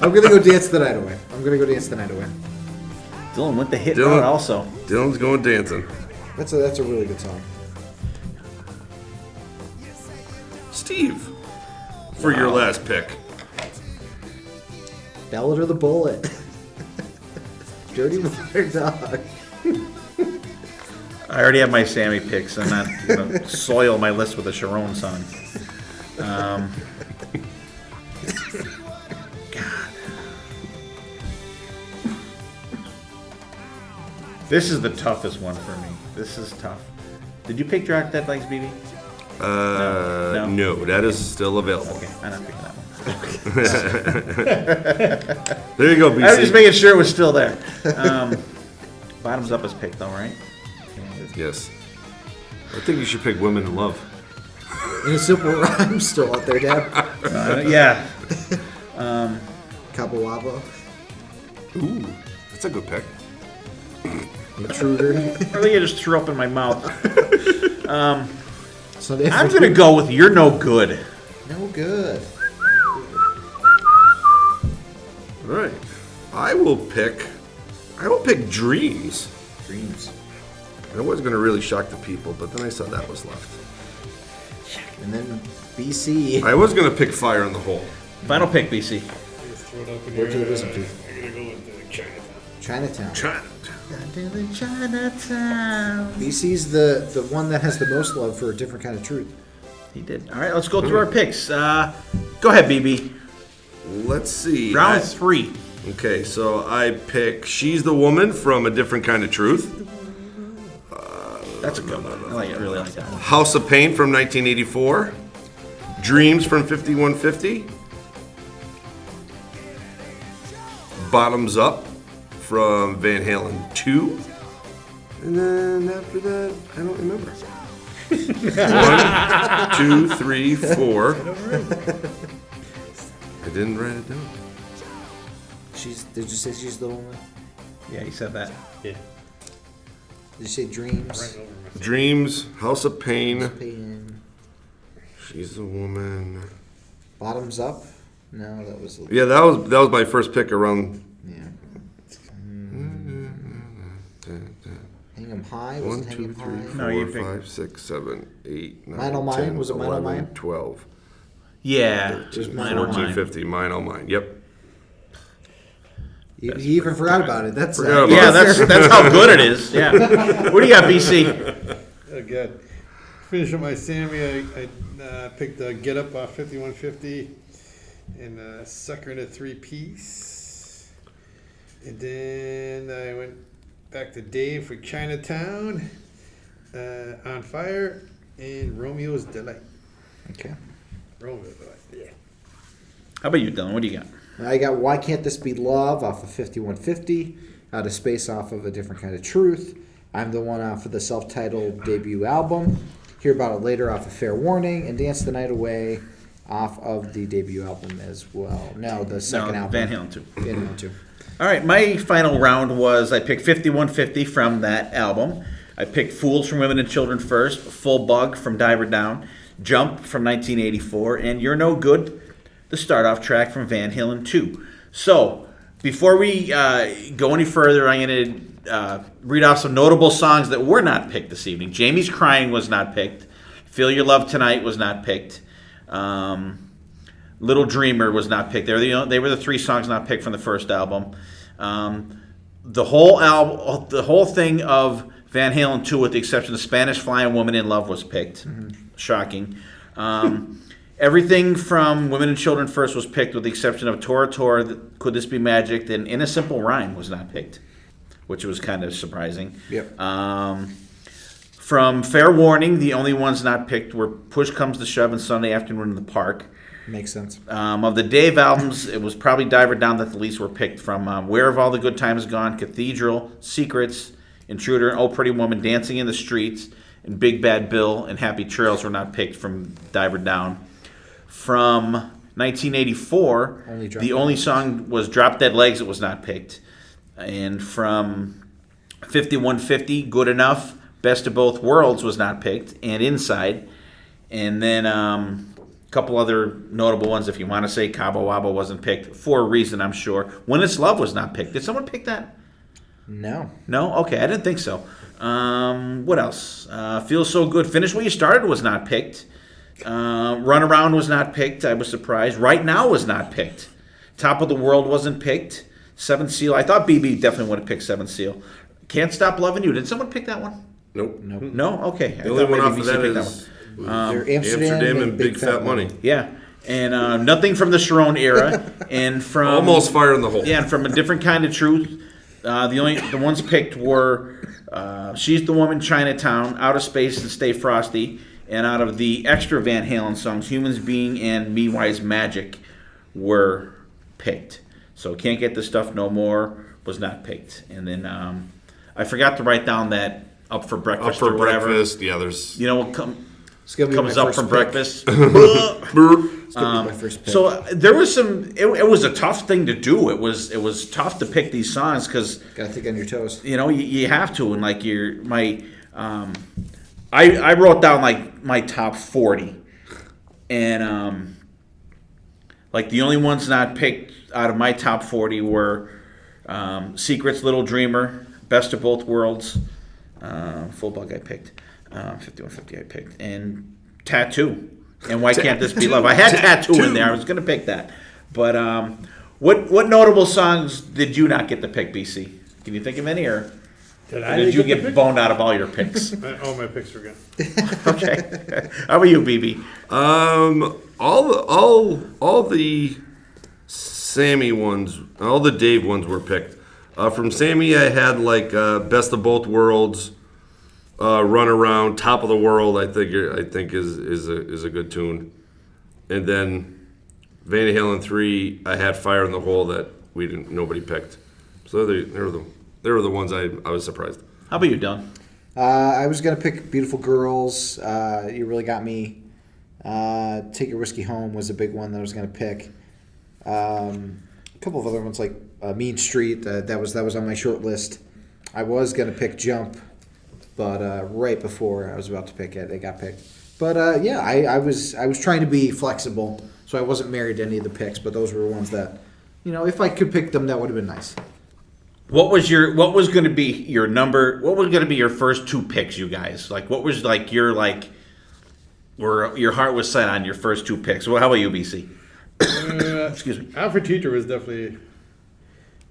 I'm gonna go Dance the Night Away. Dylan went the hit Dylan. route also. Dylan's going dancing. That's a really good song. Steve, for your last pick. Ballad or the Bullet. Dirty Mother Dog. I already have my Sammy picks. I'm not going to soil my list with a Sharon song. God. This is the toughest one for me. This is tough. Did you pick Drop Dead Legs, BB? No. No, that is still available. Okay, I'm not picking that one. There you go, BC. I was just making sure it was still there. Bottoms Up is picked, though, right? Yes. I think you should pick Women in Love. In a Simple Rhyme, still out there, Dad. Yeah. Kabawabo. Ooh, that's a good pick. Intruder. I think I just threw up in my mouth. Sunday I'm going to go with You're No Good. No good. All right. I will pick Dreams. Dreams. I was going to really shock the people, but then I saw that was left. And then BC. I was going to pick Fire in the Hole. Final pick, BC. Just throw it up in Where'd you your, listen to? I'm gonna go with Chinatown. Chinatown. Chinatown. BC's the one that has the most love for A Different Kind of Truth. He did. All right, let's go through our picks. Go ahead, BB. Let's see. Round 3. Okay, so I pick She's the Woman from A Different Kind of Truth. That's a good one. I really like that one. House of Pain from 1984. Dreams from 5150. Bottoms Up from Van Halen 2. And then after that, I don't remember. 1, 2, 3, 4. I didn't write it down. Did you say she's the woman? Yeah, he said that. Yeah. Did you say Dreams? Right over my Dreams, House of Pain. Pain. She's a Woman. Bottoms Up? No, that was. Yeah, that was my first pick around. Yeah. Hang 'em High? 1, Was it 2, Hang 'em 3, High? 4, No, you picked- 5, 6, 7, 8, 9, Mine, oh, mine? 10, Was it Mine, oh, 11, mine? 12, Yeah. Just 9 Mine, oh, 14, mine. 15. Mine, oh, mine. Yep. You even forgot about it. That's Forgot about Yeah, it. that's how good it is. Yeah. What do you got, BC? Oh, good. Finish up my Sammy. I picked Get Up off 5150 and Sucker in a 3-piece. And then I went back to Dave for Chinatown, On Fire, and Romeo's Delight. Okay. Romeo's Delight, yeah. How about you, Dylan? What do you got? I got Why Can't This Be Love off of 5150, Out of Space off of A Different Kind of Truth, I'm the One off of the self-titled debut album, Hear About It Later off of Fair Warning, and Dance the Night Away off of the debut album as well. No, the second album. Van Halen 2. Van Halen 2. All right, my final round was I picked 5150 from that album. I picked Fools from Women and Children First, Full Bug from Diver Down, Jump from 1984, and You're No Good, the start-off track from Van Halen 2. So, before we go any further, I'm going to read off some notable songs that were not picked this evening. Jamie's Crying was not picked. Feel Your Love Tonight was not picked. Little Dreamer was not picked. They were the 3 songs not picked from the first album. The whole thing of Van Halen 2, with the exception of Spanish Flying Woman in Love, was picked. Mm-hmm. Shocking. Everything from Women and Children First was picked, with the exception of Tora Tora, Could This Be Magic, and In a Simple Rhyme was not picked, which was kind of surprising. Yep. From Fair Warning, the only ones not picked were Push Comes to Shove and Sunday Afternoon in the Park. Makes sense. Of the Dave albums, it was probably Diver Down that the least were picked from. Where Have All the Good Times Gone, Cathedral, Secrets, Intruder, Oh Pretty Woman, Dancing in the Streets, and Big Bad Bill and Happy Trails were not picked from Diver Down. From 1984, the only song was Drop Dead Legs that was not picked. And from 5150, Good Enough, Best of Both Worlds was not picked, and Inside. And then a couple other notable ones, if you want to say. Cabo Wabo wasn't picked for a reason, I'm sure. When It's Love was not picked. Did someone pick that? No. No? Okay, I didn't think so. What else? Feel So Good. Finish What You Started was not picked. Run Around was not picked. I was surprised. Right Now was not picked. Top of the World wasn't picked. Seventh Seal. I thought BB definitely would have picked Seventh Seal. Can't Stop Loving You. Did someone pick that one? Nope. No? Okay. The only one off of that is Amsterdam and Big Fat Money. Yeah. And nothing from the Sharon era. And from Almost Fire in the Hole. Yeah, and from A Different Kind of Truth. The ones picked were She's the Woman, Chinatown, Out of Space, and Stay Frosty. And out of the extra Van Halen songs, Humans Being and Me Wise Magic were picked. So Can't Get the Stuff No More was not picked. And then I forgot to write down that Up for Breakfast or whatever. Breakfast, yeah, there's... You know what It's gonna be comes my up first for pick. breakfast? It's gonna be my first pick. So there was some. It was a tough thing to do. It was tough to pick these songs because Gotta think on your toes. you have to, and like I wrote down like my top 40, and like the only ones not picked out of my top 40 were Secrets, Little Dreamer, Best of Both Worlds, Full Bug I picked, 5150 I picked, and Tattoo. And Why Can't This Be Love? I had Tattoo in there. I was going to pick that. But what notable songs did you not get to pick, BC? Can you think of any, or did you get boned out of all your picks? All my picks were good. Okay. How about you, BB? All the Sammy ones, all the Dave ones were picked. From Sammy, I had like Best of Both Worlds, Run Around, Top of the World. I think is a good tune. And then Van Halen 3, I had Fire in the Hole that nobody picked. So they were the ones I was surprised. How about you, Don? I was gonna pick Beautiful Girls. You Really Got Me. Take Your Whiskey Home was a big one that I was gonna pick. A couple of other ones like Mean Street. That was on my short list. I was gonna pick Jump, but right before I was about to pick it, it got picked. But I was trying to be flexible, so I wasn't married to any of the picks. But those were ones that, if I could pick them, that would have been nice. What was going to be your number? What was going to be your first two picks, you guys? Like, what was like your where your heart was set on your first two picks? Well, how about you, BC? Excuse me. Alfred Teacher was definitely,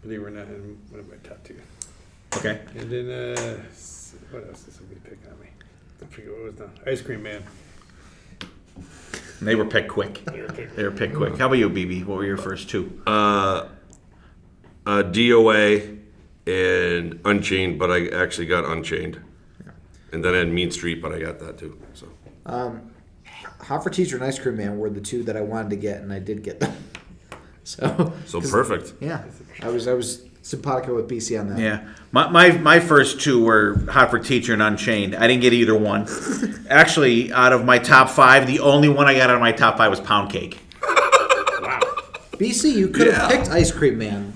believe it or not, in one of my top two. Okay. And then what else did somebody pick on me? I forget what it was now. Ice Cream Man. They were picked quick. They were picked quick. How about you, BB? What were your first two? DOA and Unchained, but I actually got Unchained. And then I had Mean Street, but I got that too. So. Hot for Teacher and Ice Cream Man were the two that I wanted to get, and I did get them. So Perfect. Yeah, I was simpatico with BC on that. Yeah. My first two were Hot for Teacher and Unchained. I didn't get either one. Actually, out of my top five, the only one I got out of my top five was Pound Cake. Wow. BC, you could have picked Ice Cream Man.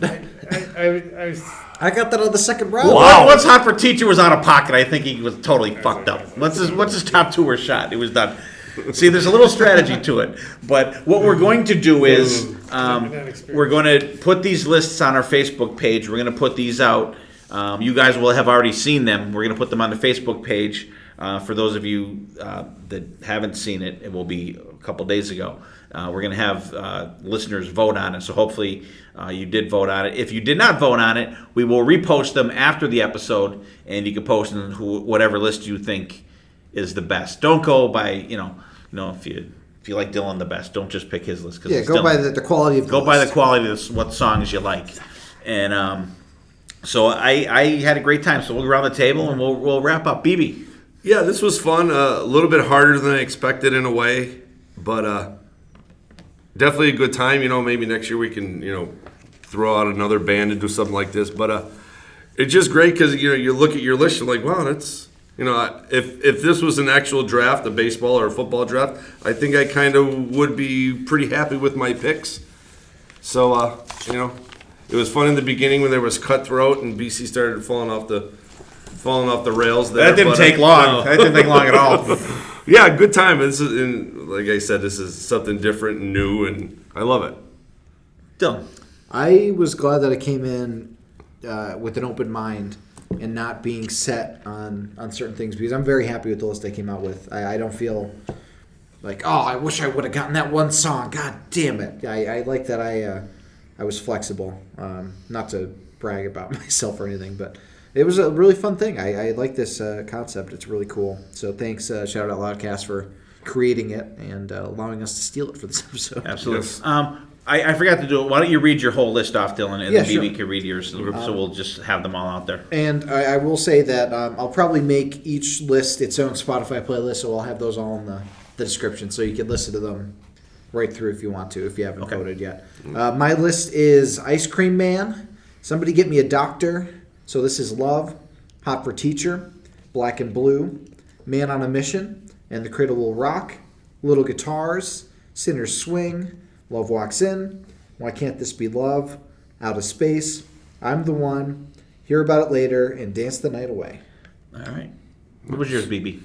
I got that on the second round. Wow. Once Hot for Teacher was out of pocket, I think he was totally fucked up. Once his top two were shot, it was done. See, there's a little strategy to it. But what we're going to do is we're going to put these lists on our Facebook page. We're going to put these out. You guys will have already seen them. We're going to put them on the Facebook page. For those of you that haven't seen it, it will be a couple days ago. We're going to have listeners vote on it. So hopefully you did vote on it. If you did not vote on it, we will repost them after the episode, and you can post in whatever list you think is the best. Don't go by, if you like Dylan the best, don't just pick his list. Yeah, go by the quality of the list. Go by the quality of what songs you like. And so I had a great time. So we'll go around the table and we'll wrap up. BB. Yeah, this was fun. A little bit harder than I expected in a way, but definitely a good time. Maybe next year we can, throw out another band and do something like this. But it's just great because you look at your list, you're like, wow, that's if this was an actual draft, a baseball or a football draft, I think I kind of would be pretty happy with my picks. So it was fun in the beginning when there was Cutthroat and BC started falling off the rails there. That didn't take long. That didn't take long at all. Yeah, good time. Like I said, this is something different and new, and I love it. Dylan. I was glad that I came in with an open mind and not being set on certain things, because I'm very happy with the list I came out with. I don't feel like, I wish I would have gotten that one song. God damn it. I like that I was flexible. Not to brag about myself or anything, but it was a really fun thing. I like this concept. It's really cool. So thanks, Shout It Out Loudcast, for creating it and allowing us to steal it for this episode. Absolutely. Yes. I forgot to do it. Why don't you read your whole list off, Dylan, and Yeah, then BB sure. can read yours, so we'll just have them all out there. And I will say that I'll probably make each list its own Spotify playlist, so I'll have those all in the description, so you can listen to them right through if you want to, if you haven't voted yet. My list is Ice Cream Man, Somebody Get Me a Doctor, so this is Love, Hot for Teacher, Black and Blue, Man on a Mission, And the Cradle Will Rock, Little Guitars, Sinners Swing, Love Walks In, Why Can't This Be Love, Out of Space, I'm the One, Hear About It Later, and Dance the Night Away. All right. What was yours, BB?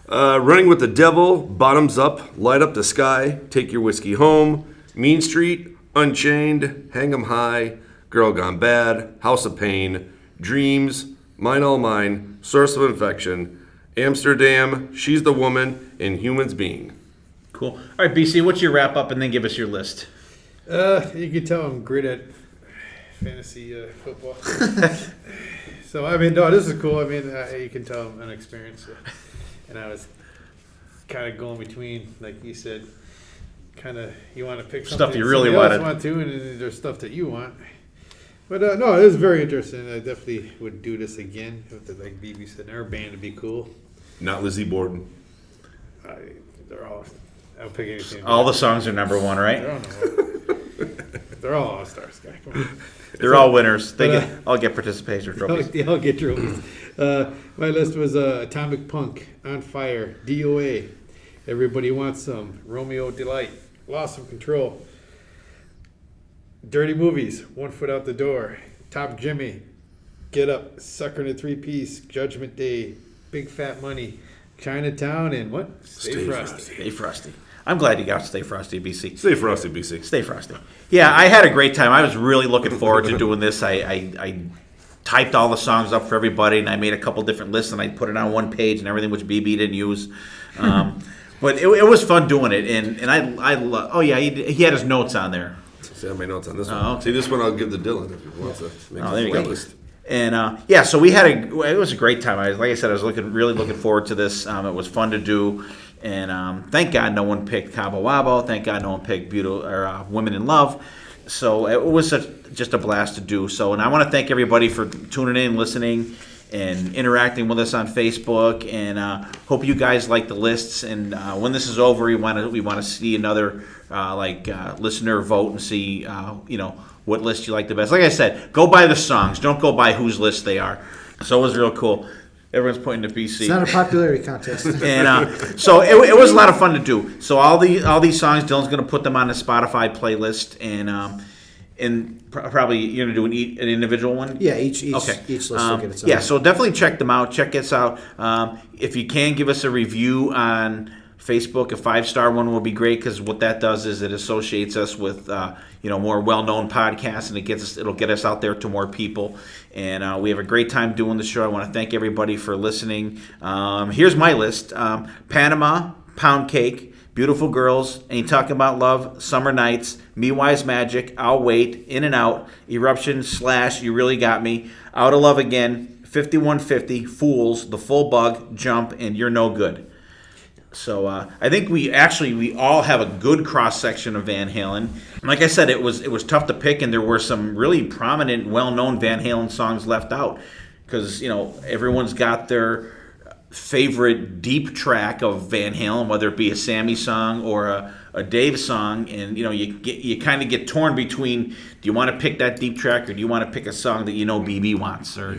Running with the Devil, Bottoms Up, Light Up the Sky, Take Your Whiskey Home, Mean Street, Unchained, Hang 'em High, Girl Gone Bad, House of Pain, Dreams, Mine All Mine, Source of Infection, Amsterdam, She's the Woman, and Humans Being. Cool. All right, BC, what's your wrap up, and then give us your list. You can tell I'm great at fantasy football. So, no, this is cool. You can tell I'm inexperienced. And I was kind of going between, like you said, you want to pick something Stuff you really somebody else wanted. want to, and then there's stuff that you want. But no, it was very interesting. I definitely would do this again. Like BB said, our band would be cool. Not Lizzie Borden. I'll pick anything. All the songs are number one, right? They're all all-stars, guy. Come on. They're all winners. They all get participation trophies. They all get trophies. My list was Atomic Punk, On Fire, DOA, Everybody Wants Some, Romeo Delight, Loss of Control, Dirty Movies, One Foot Out the Door, Top Jimmy, Get Up, Sucker in a Three-Piece, Judgment Day, Big Fat Money, Chinatown, and what? Stay Frosty. Stay Frosty. I'm glad you got Stay Frosty, BC. Stay Frosty, BC. Stay Frosty. Yeah, I had a great time. I was really looking forward to doing this. I typed all the songs up for everybody, and I made a couple different lists, and I put it on one page and everything, which BB didn't use. But it was fun doing it, and I love. Oh yeah, he had his notes on there. See, I have my notes on this one. okay. See, this one I'll give to Dylan if he wants to make Oh, there a you go. list. And yeah, so we had it was a great time. Like I said, I was really looking forward to this. It was fun to do, and thank God no one picked Cabo Wabo. Thank God no one picked Women in Love. So it was just a blast to do. So, and I want to thank everybody for tuning in, listening, and interacting with us on Facebook. And hope you guys like the lists. And when this is over, we want to see another listener vote and see what list you like the best. Like I said, go by the songs. Don't go by whose list they are. So it was real cool. Everyone's pointing to BC. It's not a popularity contest. And so it was a lot of fun to do. So all these songs, Dylan's going to put them on the Spotify playlist, and probably you're going to do an individual one. Yeah, each list will get its own. Yeah, so definitely check them out. Check us out. If you can, give us a review on Facebook. A 5-star one will be great, because what that does is it associates us with more well-known podcasts, and it'll get us out there to more people. And we have a great time doing the show. I want to thank everybody for listening. Here's my list: Panama, Pound Cake, Beautiful Girls, Ain't Talking About Love, Summer Nights, Me Wise Magic, I'll Wait, In and Out, Eruption / You Really Got Me, Out of Love Again, 5150, Fools, The Full Bug, Jump, and You're No Good. So I think we all have a good cross section of Van Halen. Like I said, it was tough to pick, and there were some really prominent, well-known Van Halen songs left out, because everyone's got their favorite deep track of Van Halen, whether it be a Sammy song or a Dave song, and you kind of get torn between, do you want to pick that deep track, or do you want to pick a song that BB wants, or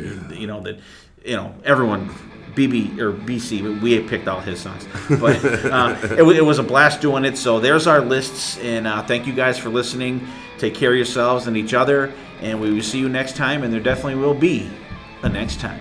everyone. BB or BC, we had picked all his songs, but it was a blast doing it. So there's our lists, and thank you guys for listening. Take care of yourselves and each other, and we will see you next time. And there definitely will be a next time.